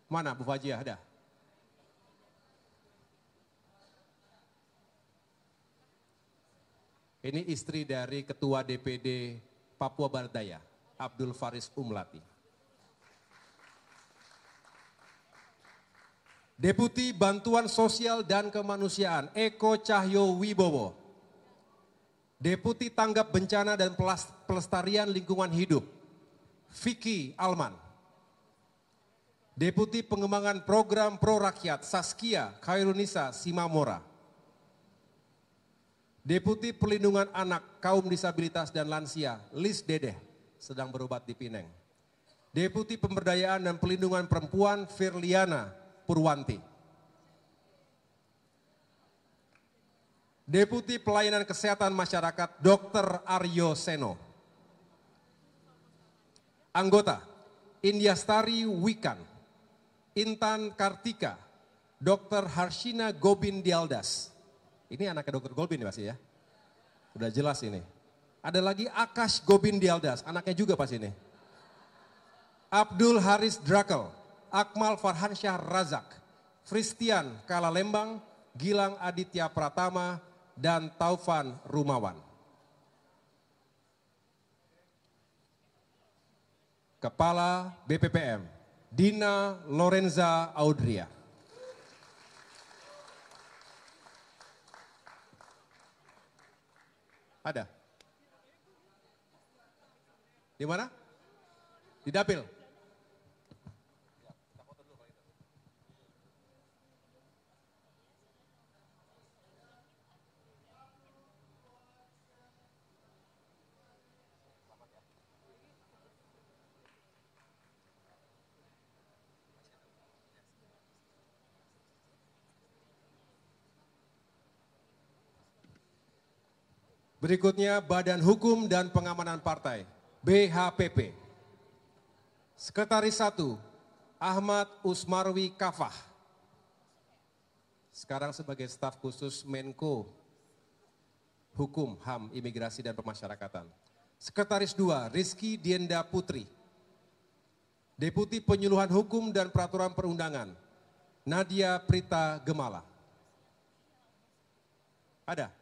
Speaker 2: Mana Bu Fajia, ada? Ini istri dari Ketua DPD Papua Barat Daya, Abdul Faris Umlati. Deputi Bantuan Sosial dan Kemanusiaan Eko Cahyo Wibowo. Deputi Tanggap Bencana dan Pelestarian Lingkungan Hidup Vicky Alman. Deputi Pengembangan Program Pro Rakyat Saskia Khairunisa Simamora. Deputi Perlindungan Anak, Kaum Disabilitas dan Lansia Lis Dedeh sedang berobat di Pineng. Deputi Pemberdayaan dan Pelindungan Perempuan Firliana Purwanti. Deputi Pelayanan Kesehatan Masyarakat Dr. Aryo Seno. Anggota Indiastari Wikan, Intan Kartika, Dr. Harshina Gobin Dialdas. Ini anaknya Dr. Gobin pasti ya. Udah jelas ini. Ada lagi Akash Gobin Dialdas, anaknya juga pas ini. Abdul Haris Drakel, Akmal Farhansyah Razak, Fristian Kalalembang, Gilang Aditya Pratama, dan Taufan Rumawan. Kepala BPPM, Dina Lorenza Audria. Ada? Di mana? Di Dapil. Berikutnya Badan Hukum dan Pengamanan Partai, BHPP. Sekretaris 1, Ahmad Usmarwi Kafah. Sekarang sebagai staf khusus Menko Hukum, HAM, Imigrasi dan Pemasyarakatan. Sekretaris 2, Rizky Dienda Putri. Deputi Penyuluhan Hukum dan Peraturan Perundangan, Nadia Prita Gemala. Ada?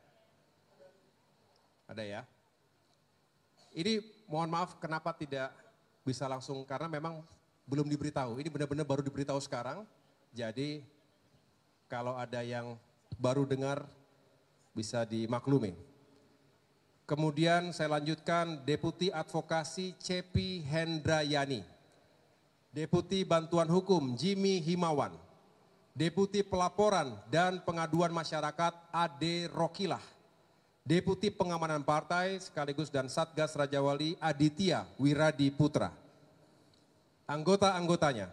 Speaker 2: Ada ya? Ini mohon maaf kenapa tidak bisa langsung, karena memang belum diberitahu. Ini benar-benar baru diberitahu sekarang. Jadi kalau ada yang baru dengar bisa dimaklumi. Kemudian saya lanjutkan Deputi Advokasi Cepi Hendrayani. Deputi Bantuan Hukum Jimmy Himawan. Deputi Pelaporan dan Pengaduan Masyarakat Ade Rokilah. Deputi Pengamanan Partai sekaligus dan Satgas Raja Wali Aditya Wiradi Putra. Anggota-anggotanya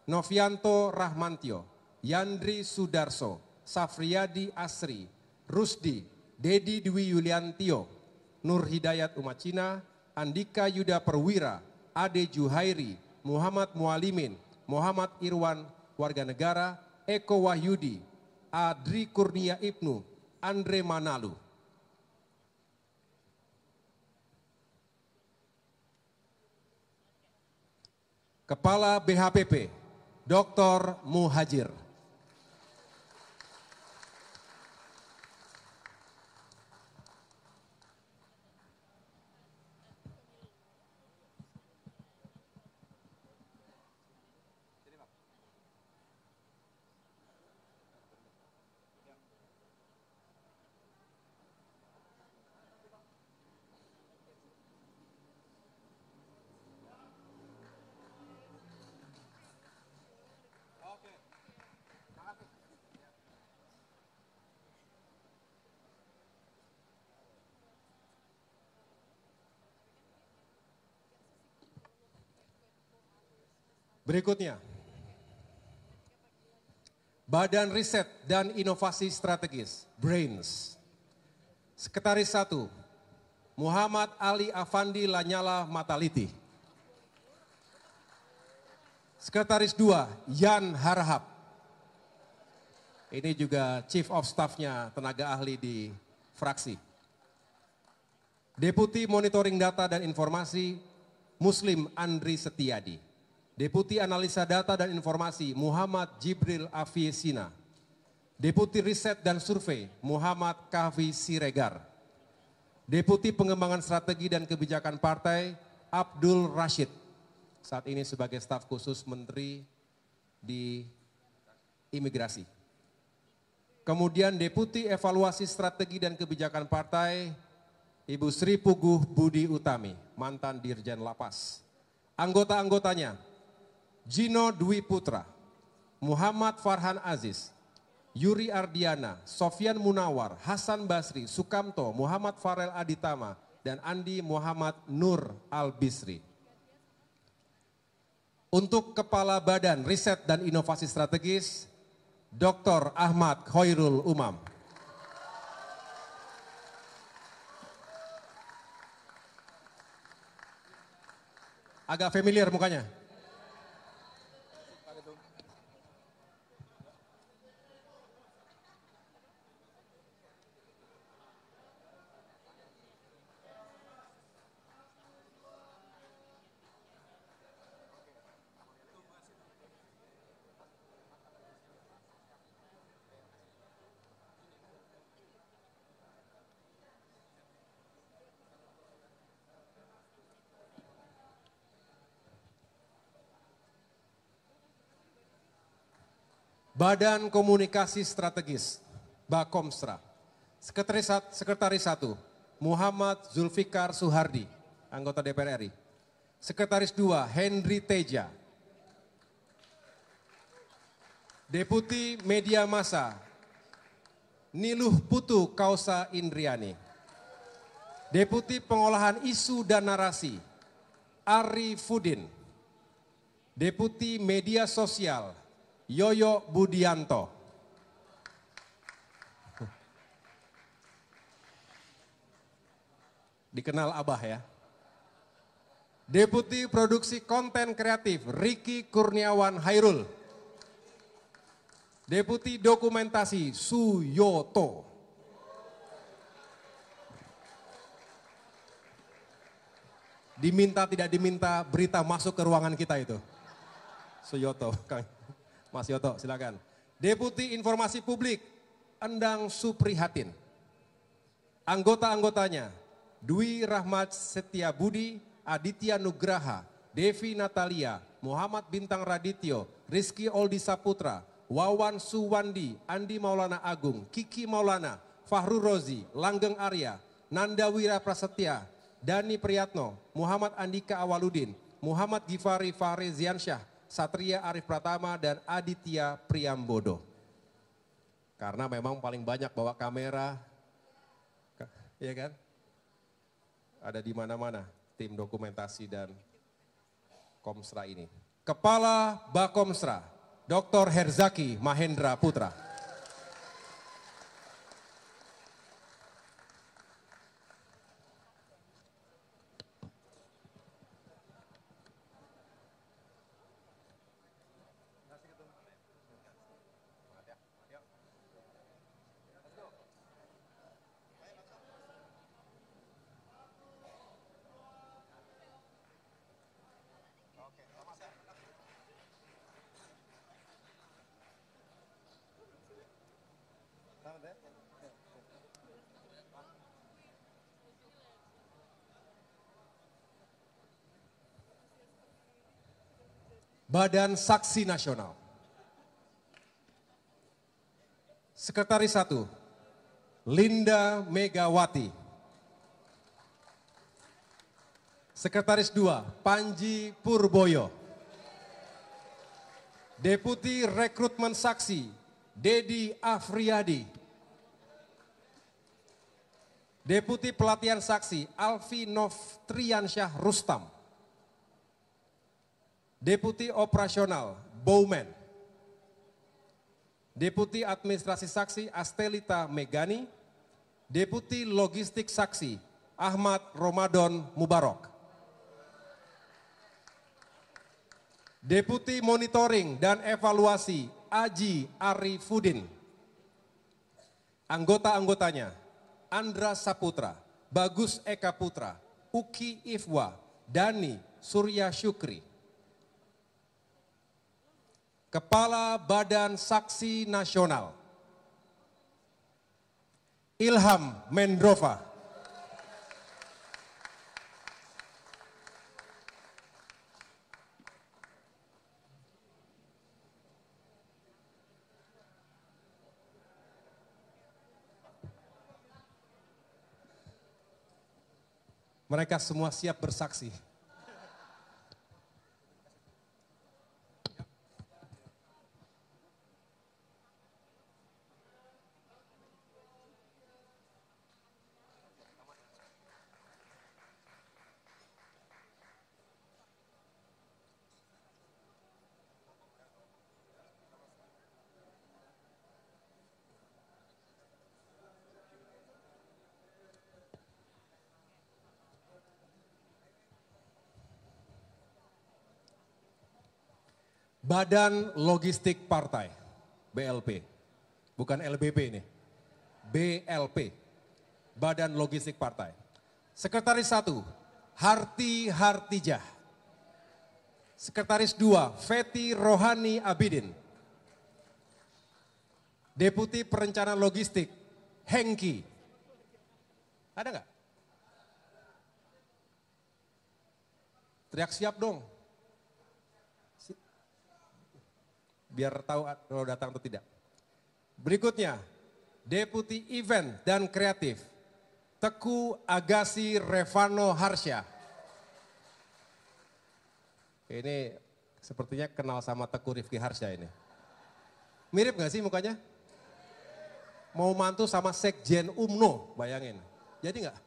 Speaker 2: Novianto Rahmantio, Yandri Sudarso, Safriyadi Asri, Rusdi, Dedi Dwi Yuliantio, Nur Hidayat Umacina, Andika Yuda Perwira, Ade Juhairi, Muhammad Mualimin, Muhammad Irwan warga negara, Eko Wahyudi, Adri Kurnia Ibnu, Andre Manalu. Kepala BHPP, Dr. Muhajir. Berikutnya, Badan Riset dan Inovasi Strategis, BRAINS. Sekretaris 1, Muhammad Ali Afandi Lanyala Mataliti. Sekretaris 2, Yan Harahap. Ini juga Chief of Staff-nya tenaga ahli di fraksi. Deputi Monitoring Data dan Informasi, Muslim Andri Setiadi. Deputi Analisa Data dan Informasi, Muhammad Jibril Afiesina. Deputi Riset dan Survei, Muhammad Kahvi Siregar. Deputi Pengembangan Strategi dan Kebijakan Partai, Abdul Rashid. Saat ini sebagai staf khusus Menteri di Imigrasi. Kemudian Deputi Evaluasi Strategi dan Kebijakan Partai, Ibu Sri Puguh Budi Utami, mantan Dirjen Lapas. Anggota-anggotanya, Gino Dwi Putra, Muhammad Farhan Aziz, Yuri Ardiana, Sofyan Munawar, Hasan Basri, Sukamto, Muhammad Farel Aditama, dan Andi Muhammad Nur Al-Bisri. Untuk Kepala Badan Riset dan Inovasi Strategis, Dr. Ahmad Khairul Umam. Agak familiar mukanya. Badan Komunikasi Strategis, Bakomstra. Sekretaris 1, Muhammad Zulfikar Suhardi, anggota DPR RI. Sekretaris 2, Henry Teja. Deputi Media Massa, Niluh Putu Kausa Indriani. Deputi Pengolahan Isu dan Narasi, Ari Fudin. Deputi Media Sosial, Yoyo Budianto. Dikenal Abah ya. Deputi Produksi Konten Kreatif Riki Kurniawan Hairul. Deputi Dokumentasi Suyoto. Diminta tidak diminta berita masuk ke ruangan kita itu. Suyoto, Mas Yoto silakan. Deputi Informasi Publik Endang Suprihatin. Anggota-anggotanya Dwi Rahmat Setiabudi, Aditya Nugraha, Devi Natalia, Muhammad Bintang Radityo, Rizky Oldi Saputra, Wawan Suwandi, Andi Maulana Agung, Kiki Maulana, Fahru Rozi, Langgeng Arya, Nanda Wira Prasetya, Dani Priyatno, Muhammad Andika Awaludin, Muhammad Gifari Fahri Ziansyah, Satria Arif Pratama, dan Aditya Priambodo. Karena memang paling banyak bawa kamera, ya kan? Ada di mana-mana tim dokumentasi dan Komsra ini. Kepala Bakomsra, Dr. Herzaki Mahendra Putra. Badan Saksi Nasional. Sekretaris 1, Linda Megawati. Sekretaris 2, Panji Purboyo. Deputi Rekrutmen Saksi, Dedi Afriyadi. Deputi Pelatihan Saksi, Alfi Novtriansyah Rustam. Deputi Operasional, Bowman. Deputi Administrasi Saksi, Astelita Megani. Deputi Logistik Saksi, Ahmad Ramadan Mubarok. Deputi Monitoring dan Evaluasi, Aji Arifudin. Anggota-anggotanya, Andra Saputra, Bagus Eka Putra, Uki Ifwa, Dani Surya Syukri. Kepala Badan Saksi Nasional, Ilham Mendrova. Mereka semua siap bersaksi. Badan Logistik Partai, BLP, bukan LBP ini, BLP, Badan Logistik Partai. Sekretaris 1, Harti Hartijah. Sekretaris 2, Feti Rohani Abidin. Deputi Perencanaan Logistik, Hengki. Ada nggak? Teriak siap dong. Biar tahu kalau datang atau tidak. Berikutnya, Deputi Event dan Kreatif, Teku Agasi Revano Harsya. Ini sepertinya kenal sama Teku Rifki Harsya ini. Mirip gak sih mukanya? Mau mantu sama Sekjen UMNO, bayangin. Jadi gak?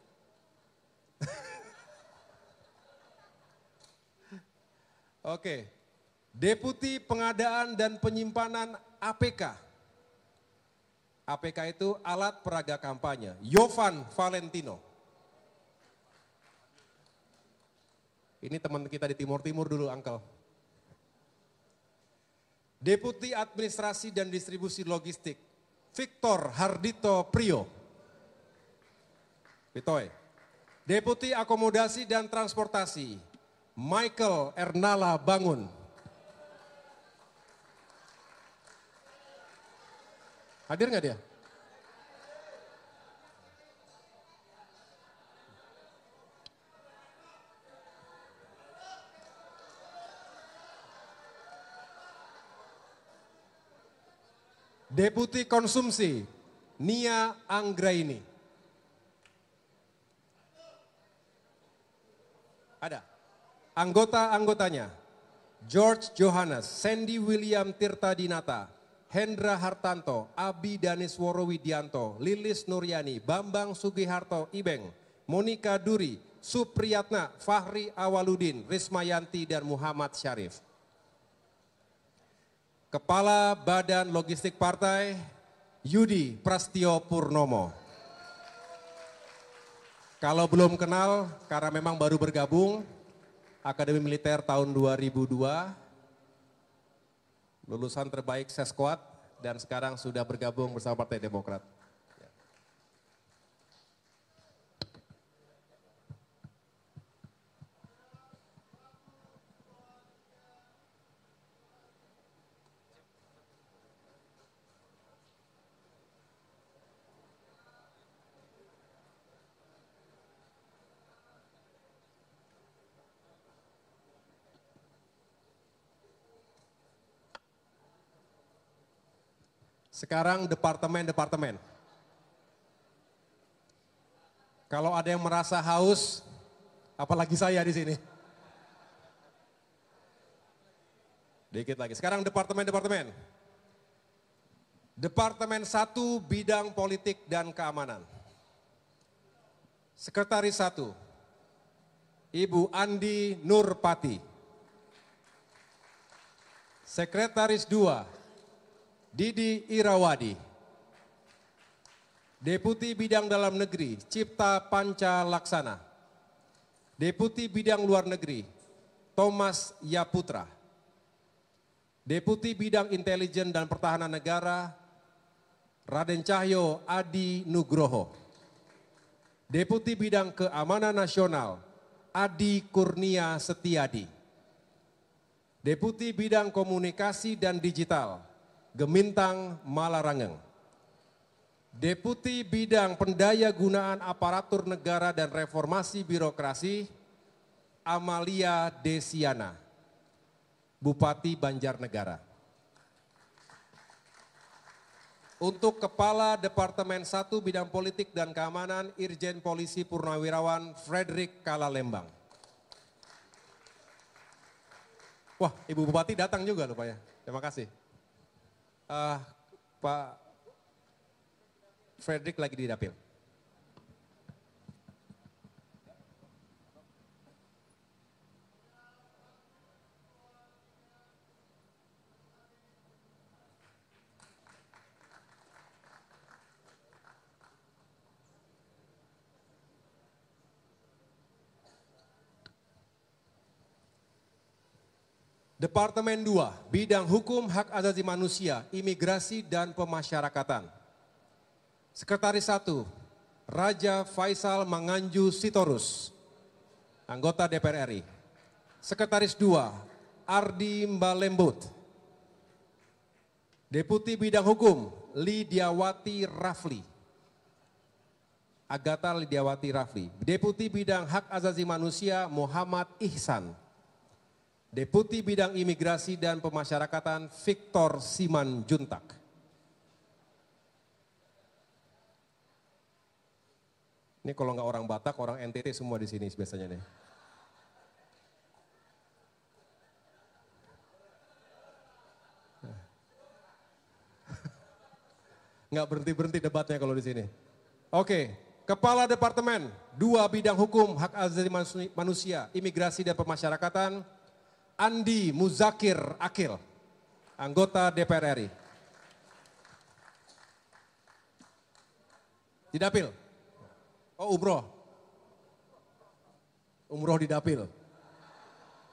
Speaker 2: Oke. Deputi Pengadaan dan Penyimpanan APK. APK itu alat peraga kampanye, Yovan Valentino. Ini teman kita di Timur-Timur dulu, Uncle. Deputi Administrasi dan Distribusi Logistik, Victor Hardito Priyo. Vitoy. Deputi Akomodasi dan Transportasi, Michael Ernala Bangun. Hadir nggak dia? Deputi Konsumsi, Nia Anggraini. Ada. Anggota-anggotanya, George Johannes, Sandy William Tirta Dinata, Hendra Hartanto, Abi Danis Worowidianto, Lilis Nuryani, Bambang Sugiharto Ibeng, Monika Duri, Supriyatna, Fahri Awaludin, Rismayanti, dan Muhammad Syarif. Kepala Badan Logistik Partai, Yudi Prastio Purnomo. Kalau belum kenal, karena memang baru bergabung, Akademi Militer tahun 2002, lulusan terbaik Sesquad, dan sekarang sudah bergabung bersama Partai Demokrat. Sekarang departemen-departemen. Kalau ada yang merasa haus, apalagi saya di sini. Dikit lagi. Sekarang departemen-departemen. Departemen 1 Bidang Politik dan Keamanan. Sekretaris 1, Ibu Andi Nurpati. Sekretaris 2, Didi Irawadi. Deputi Bidang Dalam Negeri, Cipta Panca Laksana. Deputi Bidang Luar Negeri, Thomas Yaputra. Deputi Bidang Intelijen dan Pertahanan Negara, Raden Cahyo Adi Nugroho. Deputi Bidang Keamanan Nasional, Adi Kurnia Setiadi. Deputi Bidang Komunikasi dan Digital, Gemintang Malarangeng. Deputi Bidang Pendaya Gunaan Aparatur Negara dan Reformasi Birokrasi, Amalia Desiana, Bupati Banjarnegara. Untuk Kepala Departemen 1 Bidang Politik dan Keamanan, Irjen Polisi Purnawirawan Frederick Kalalembang. Wah, Ibu Bupati datang juga lupa ya. Terima kasih. Pak Frederick lagi di dapil. Departemen 2, Bidang Hukum, Hak Asasi Manusia, Imigrasi, dan Pemasyarakatan. Sekretaris 1, Raja Faisal Manganju Sitorus, anggota DPR RI. Sekretaris 2, Ardi Mbalembut. Deputi Bidang Hukum, Lidiawati Rafli. Agatha Lidiawati Rafli. Deputi Bidang Hak Asasi Manusia, Muhammad Ihsan. Deputi Bidang Imigrasi dan Pemasyarakatan, Victor Siman Juntak. Ini kalau nggak orang Batak, orang NTT semua di sini biasanya nih. Nggak berhenti-berhenti debatnya kalau di sini. Oke, Kepala Departemen 2 Bidang Hukum, Hak Asasi Manusia, Imigrasi, dan Pemasyarakatan, Andi Muzakir Akil, anggota DPR RI. Di dapil. Oh, umroh. Umroh di dapil.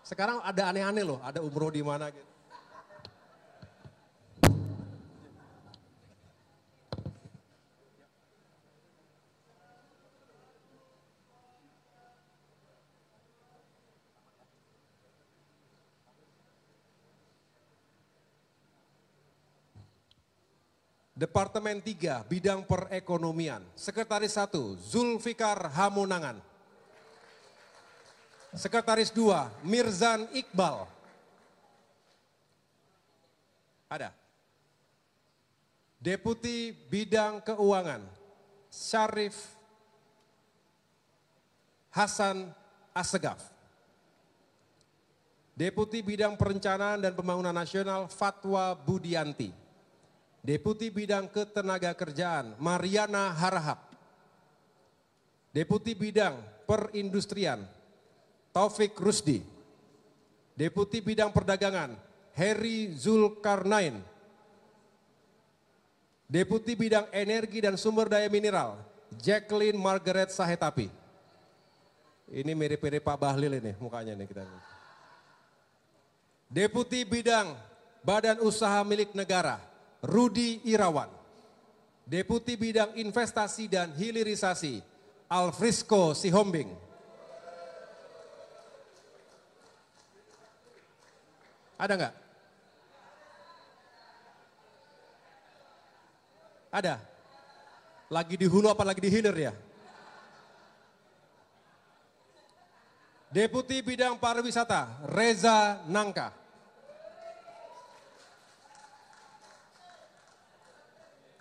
Speaker 2: Sekarang ada aneh-aneh loh, ada umroh di mana gitu. Departemen 3, Bidang Perekonomian. Sekretaris 1, Zulfikar Hamunangan. Sekretaris 2, Mirzan Iqbal. Ada. Deputi Bidang Keuangan, Syarif Hasan Assegaf. Deputi Bidang Perencanaan dan Pembangunan Nasional, Fatwa Budianti. Deputi Bidang Ketenagakerjaan, Mariana Harahap. Deputi Bidang Perindustrian, Taufik Rusdi. Deputi Bidang Perdagangan, Heri Zulkarnain. Deputi Bidang Energi dan Sumber Daya Mineral, Jacqueline Margaret Sahetapi. Ini mirip-mirip Pak Bahlil ini mukanya nih kita. Deputi Bidang Badan Usaha Milik Negara, Rudi Irawan. Deputi Bidang Investasi dan Hilirisasi, Alfrisco Sihombing. Ada nggak? Ada? Lagi di hulu apa lagi di hilir ya? Deputi Bidang Pariwisata, Reza Nangka.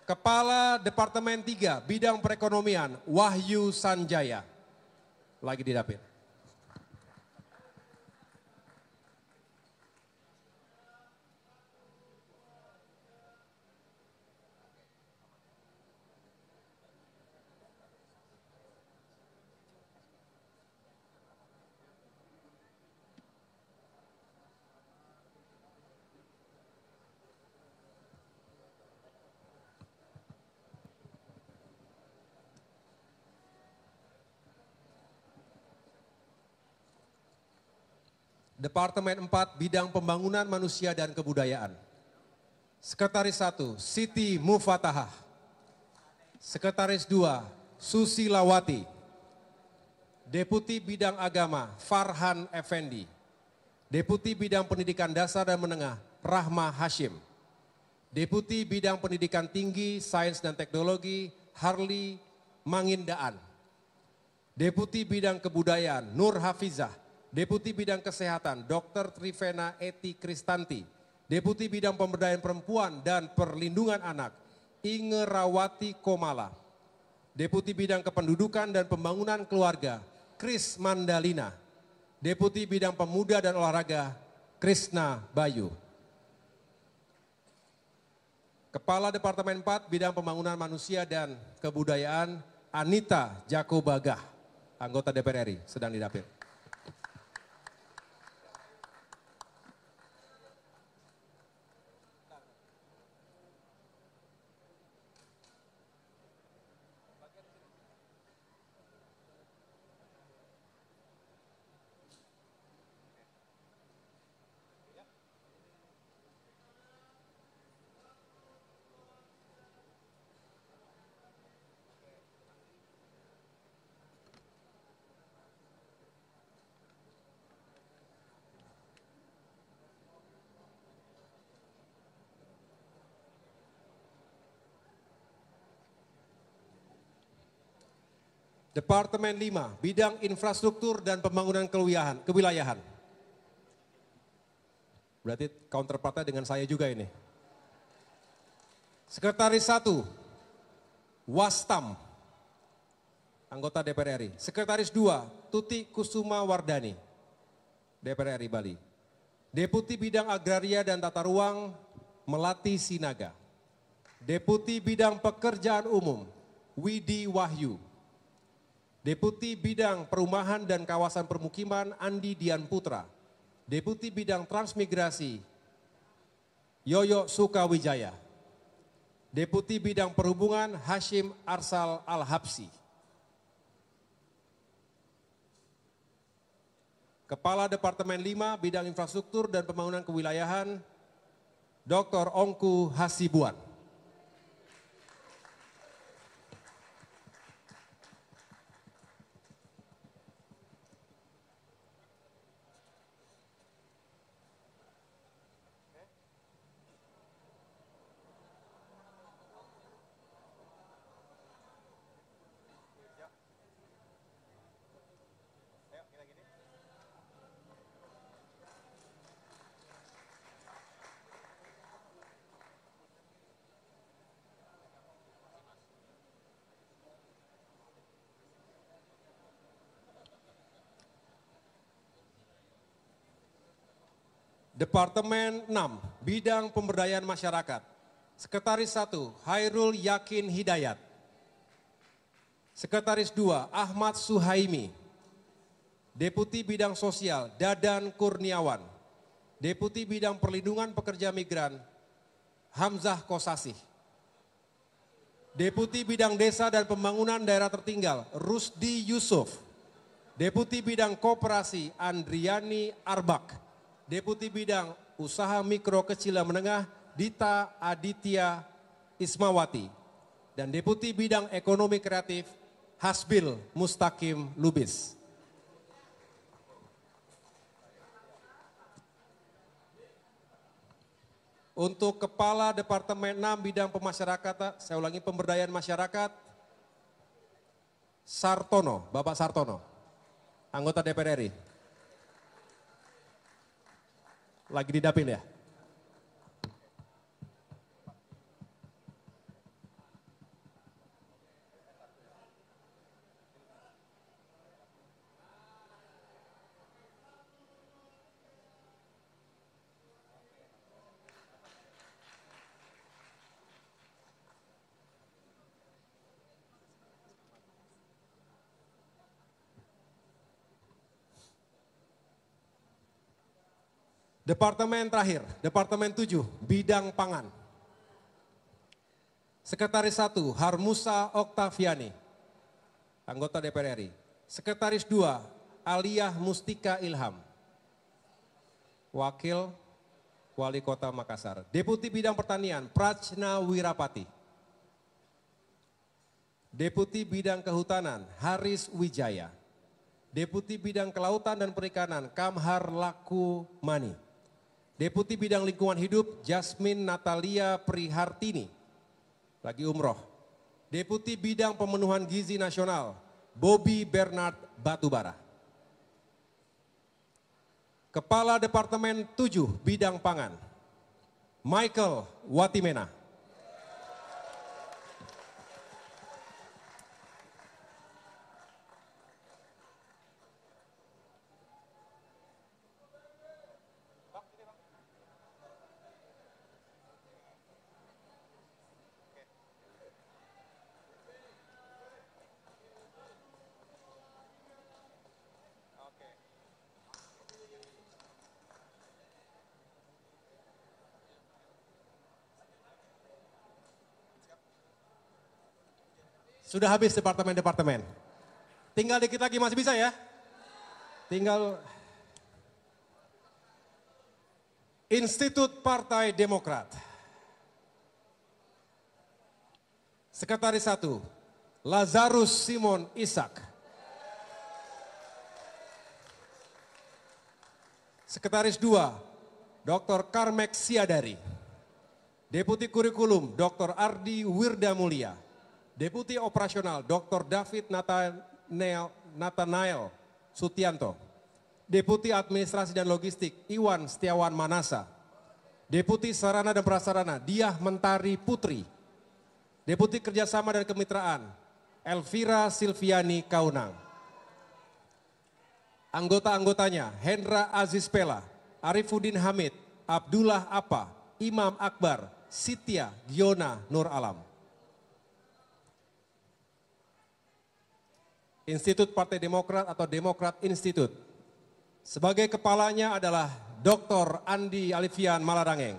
Speaker 2: Kepala Departemen 3, Bidang Perekonomian, Wahyu Sanjaya. Lagi di dapil. Departemen 4, Bidang Pembangunan Manusia dan Kebudayaan. Sekretaris 1, Siti Mufatahah. Sekretaris 2, Susilawati. Deputi Bidang Agama, Farhan Effendi. Deputi Bidang Pendidikan Dasar dan Menengah, Rahma Hashim. Deputi Bidang Pendidikan Tinggi, Sains dan Teknologi, Harli Mangindaan. Deputi Bidang Kebudayaan, Nur Hafizah. Deputi Bidang Kesehatan, Dr. Trivena Eti Kristanti. Deputi Bidang Pemberdayaan Perempuan dan Perlindungan Anak, Inge Rawati Komala. Deputi Bidang Kependudukan dan Pembangunan Keluarga, Kris Mandalina. Deputi Bidang Pemuda dan Olahraga, Krisna Bayu. Kepala Departemen 4, Bidang Pembangunan Manusia dan Kebudayaan, Anita Jakobagah, anggota DPR RI, sedang didapil. Departemen 5, Bidang Infrastruktur dan Pembangunan Kewilayahan. Berarti counterpartnya dengan saya juga ini. Sekretaris 1, Wastam, anggota DPR RI. Sekretaris 2, Tuti Kusuma Wardani, DPR RI Bali. Deputi Bidang Agraria dan Tata Ruang, Melati Sinaga. Deputi Bidang Pekerjaan Umum, Widi Wahyu. Deputi Bidang Perumahan dan Kawasan Permukiman, Andi Dian Putra. Deputi Bidang Transmigrasi, Yoyo Sukawijaya. Deputi Bidang Perhubungan, Hashim Arsal Al-Habsi. Kepala Departemen 5 Bidang Infrastruktur dan Pembangunan Kewilayahan, Dr. Ongku Hasibuan. Departemen 6, Bidang Pemberdayaan Masyarakat. Sekretaris 1, Hairul Yakin Hidayat. Sekretaris 2, Ahmad Suhaimi. Deputi Bidang Sosial, Dadan Kurniawan. Deputi Bidang Perlindungan Pekerja Migran, Hamzah Kosasih. Deputi Bidang Desa dan Pembangunan Daerah Tertinggal, Rusdi Yusuf. Deputi Bidang Koperasi, Andriani Arbak. Deputi Bidang Usaha Mikro Kecil dan Menengah, Dita Aditya Ismawati. Dan Deputi Bidang Ekonomi Kreatif, Hasbil Mustaqim Lubis. Untuk Kepala Departemen 6 Bidang Pemasyarakatan, saya ulangi, Pemberdayaan Masyarakat, Sartono, Bapak Sartono, anggota DPR RI. Lagi di dapil ya? Departemen terakhir, Departemen 7, Bidang Pangan. Sekretaris 1, Harmusa Oktaviani, anggota DPR RI. Sekretaris 2, Aliyah Mustika Ilham, Wakil Wali Kota Makassar. Deputi Bidang Pertanian, Prajna Wirapati. Deputi Bidang Kehutanan, Haris Wijaya. Deputi Bidang Kelautan dan Perikanan, Kamhar Lakumani. Deputi Bidang Lingkungan Hidup, Jasmine Natalia Prihartini, lagi umroh. Deputi Bidang Pemenuhan Gizi Nasional, Bobby Bernard Batubara. Kepala Departemen 7 Bidang Pangan, Michael Watimena. Sudah habis departemen-departemen. Tinggal dikit lagi, masih bisa ya? Tinggal Institut Partai Demokrat. Sekretaris 1, Lazarus Simon Ishak. Sekretaris 2, Dr. Karmek Siadari. Deputi Kurikulum, Dr. Ardi Wirda Mulia. Deputi Operasional, Dr. David Nathanael Sutianto. Deputi Administrasi dan Logistik, Iwan Setiawan Manasa. Deputi Sarana dan Prasarana, Diah Mentari Putri. Deputi Kerjasama dan Kemitraan, Elvira Silviani Kaunang. Anggota-anggotanya, Hendra Aziz Pela, Arifuddin Hamid, Abdullah Apa, Imam Akbar, Sitya Giona Nur Alam. Institut Partai Demokrat atau Demokrat Institute. Sebagai kepalanya adalah Dr. Andi Alifian Malarangeng.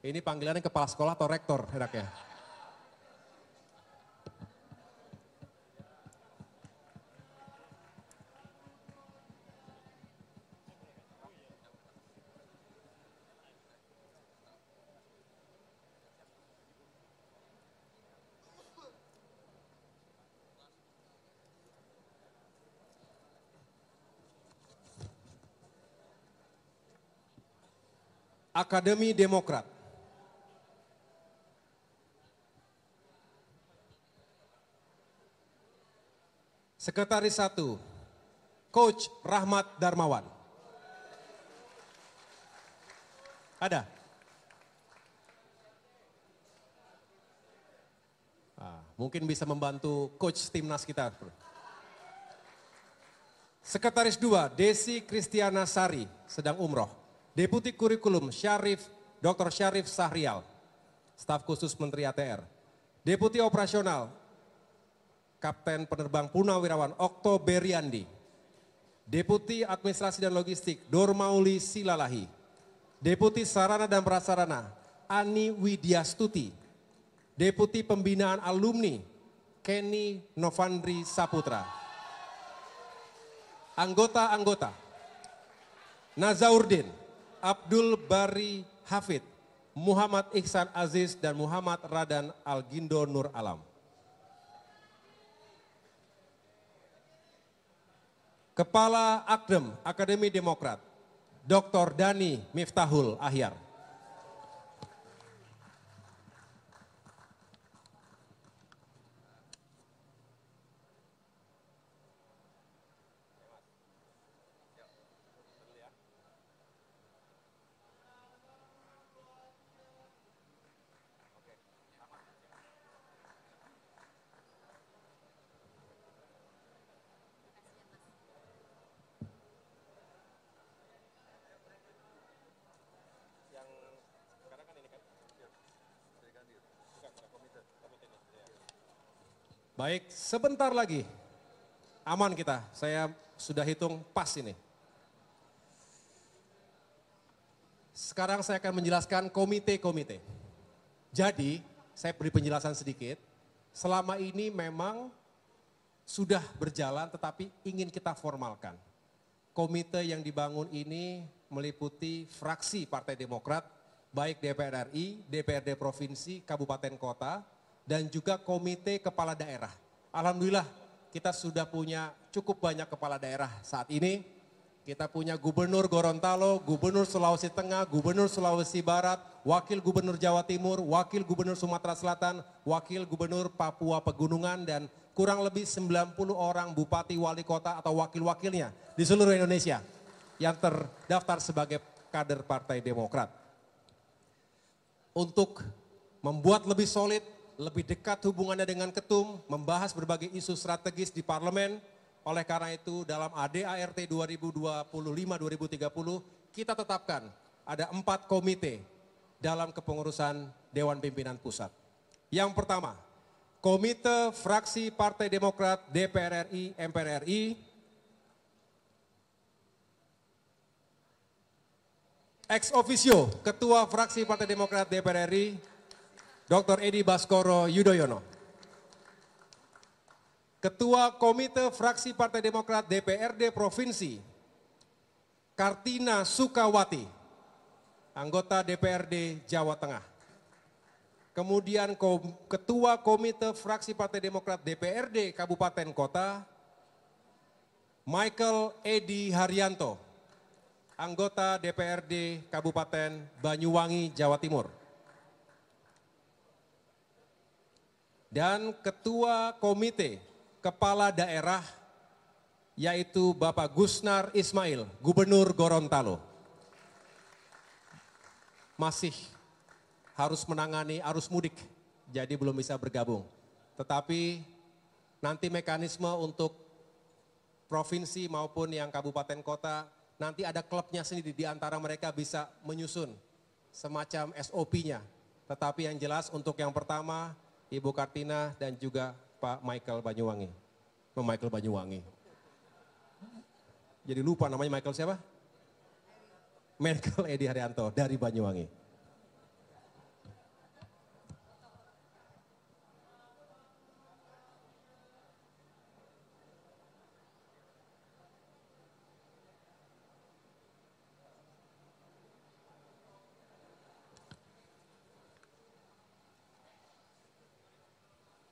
Speaker 2: Ini panggilannya kepala sekolah atau rektor enaknya? Akademi Demokrat. Sekretaris 1, Coach Rahmat Darmawan. Ada? Mungkin bisa membantu coach timnas kita. Sekretaris 2, Desi Kristiana Sari, sedang umroh. Deputi Kurikulum Dr. Syarif Sahrial, staf khusus Menteri ATR. Deputi Operasional, Kapten Penerbang Purnawirawan Okto Beriandi. Deputi Administrasi dan Logistik, Dormauli Silalahi. Deputi Sarana dan Prasarana, Ani Widyastuti. Deputi Pembinaan Alumni, Kenny Novandri Saputra. Anggota-anggota, Nazaurdin, Abdul Bari Hafid, Muhammad Ihsan Aziz, dan Muhammad Radan Algindo Nur Alam. Kepala Akdem Akademi Demokrat, Dr. Dani Miftahul Ahyar. Baik, sebentar lagi. Aman kita, saya sudah hitung pas ini. Sekarang saya akan menjelaskan komite-komite. Jadi, saya beri penjelasan sedikit. Selama ini memang sudah berjalan tetapi ingin kita formalkan. Komite yang dibangun ini meliputi fraksi Partai Demokrat, baik DPR RI, DPRD Provinsi, Kabupaten Kota, dan juga komite kepala daerah. Alhamdulillah kita sudah punya cukup banyak kepala daerah saat ini. Kita punya Gubernur Gorontalo, Gubernur Sulawesi Tengah, Gubernur Sulawesi Barat, Wakil Gubernur Jawa Timur, Wakil Gubernur Sumatera Selatan, Wakil Gubernur Papua Pegunungan, dan kurang lebih 90 orang bupati, wali kota atau wakil-wakilnya di seluruh Indonesia yang terdaftar sebagai kader Partai Demokrat. Untuk membuat lebih solid, lebih dekat hubungannya dengan ketum, membahas berbagai isu strategis di parlemen. Oleh karena itu dalam ADART 2025-2030 kita tetapkan ada 4 komite dalam kepengurusan Dewan Pimpinan Pusat. Yang pertama, Komite Fraksi Partai Demokrat DPR RI, MPR RI. Ex officio, Ketua Fraksi Partai Demokrat DPR RI, Dr. Edi Baskoro Yudhoyono. Ketua Komite Fraksi Partai Demokrat DPRD Provinsi, Kartina Sukawati, anggota DPRD Jawa Tengah. Kemudian Ketua Komite Fraksi Partai Demokrat DPRD Kabupaten Kota, Michael Edi Haryanto, anggota DPRD Kabupaten Banyuwangi, Jawa Timur. Dan Ketua Komite Kepala Daerah yaitu Bapak Gusnar Ismail, Gubernur Gorontalo. Masih harus menangani arus mudik, jadi belum bisa bergabung. Tetapi nanti mekanisme untuk provinsi maupun yang kabupaten kota, nanti ada klubnya sendiri di antara mereka bisa menyusun semacam SOP-nya. Tetapi yang jelas untuk yang pertama, Ibu Kartina dan juga Pak Michael Banyuwangi. Michael Banyuwangi. Jadi lupa namanya Michael siapa? Michael Edi Haryanto dari Banyuwangi.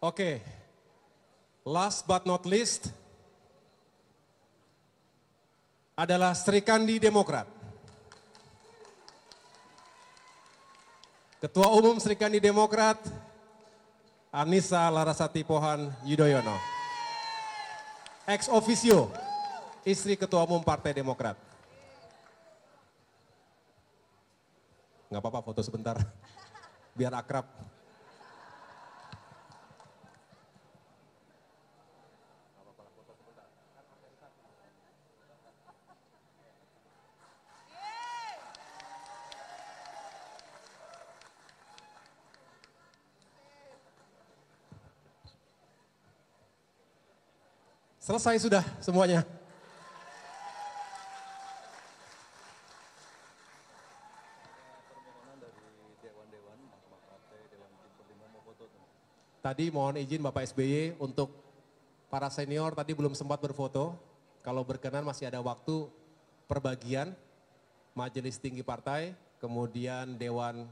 Speaker 2: Oke, last but not least adalah Sri Kandi Demokrat. Ketua Umum Sri Kandi Demokrat, Anissa Larasati Pohan Yudhoyono. Ex officio, istri Ketua Umum Partai Demokrat. Nggak apa-apa foto sebentar, biar akrab. Selesai sudah semuanya. Tadi mohon izin Bapak SBY untuk para senior tadi belum sempat berfoto. Kalau berkenan masih ada waktu perbagian Majelis Tinggi Partai, kemudian Dewan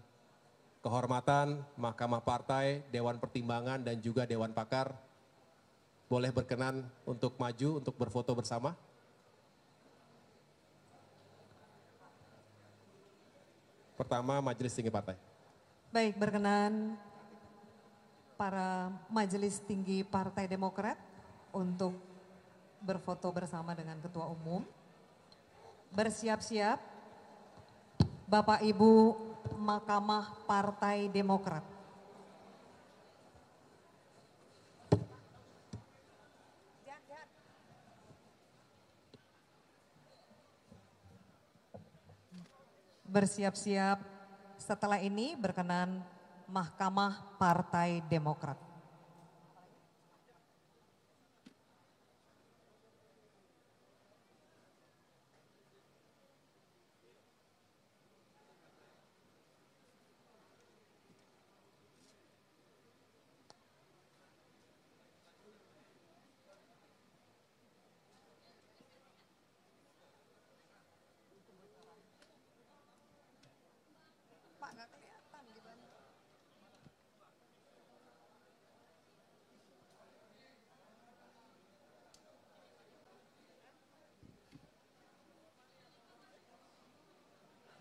Speaker 2: Kehormatan, Mahkamah Partai, Dewan Pertimbangan dan juga Dewan Pakar. Boleh berkenan untuk maju untuk berfoto bersama. Pertama Majelis Tinggi Partai.
Speaker 1: Baik, berkenan para Majelis Tinggi Partai Demokrat untuk berfoto bersama dengan Ketua Umum. Bersiap-siap Bapak Ibu Mahkamah Partai Demokrat. Bersiap-siap setelah ini berkenan Mahkamah Partai Demokrat.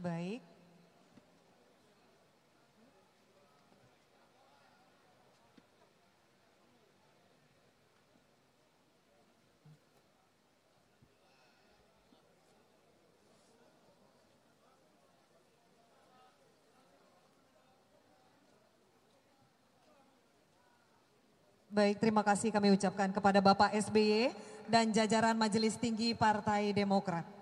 Speaker 1: Baik. Baik, terima kasih kami ucapkan kepada Bapak SBY dan jajaran Majelis Tinggi Partai Demokrat.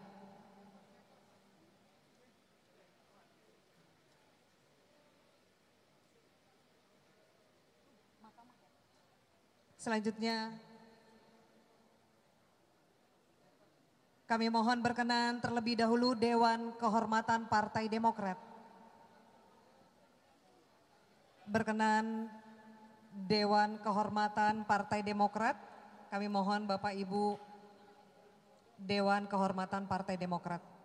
Speaker 1: Selanjutnya, kami mohon berkenan terlebih dahulu Dewan Kehormatan Partai Demokrat. Berkenan Dewan Kehormatan Partai Demokrat, kami mohon Bapak Ibu Dewan Kehormatan Partai Demokrat.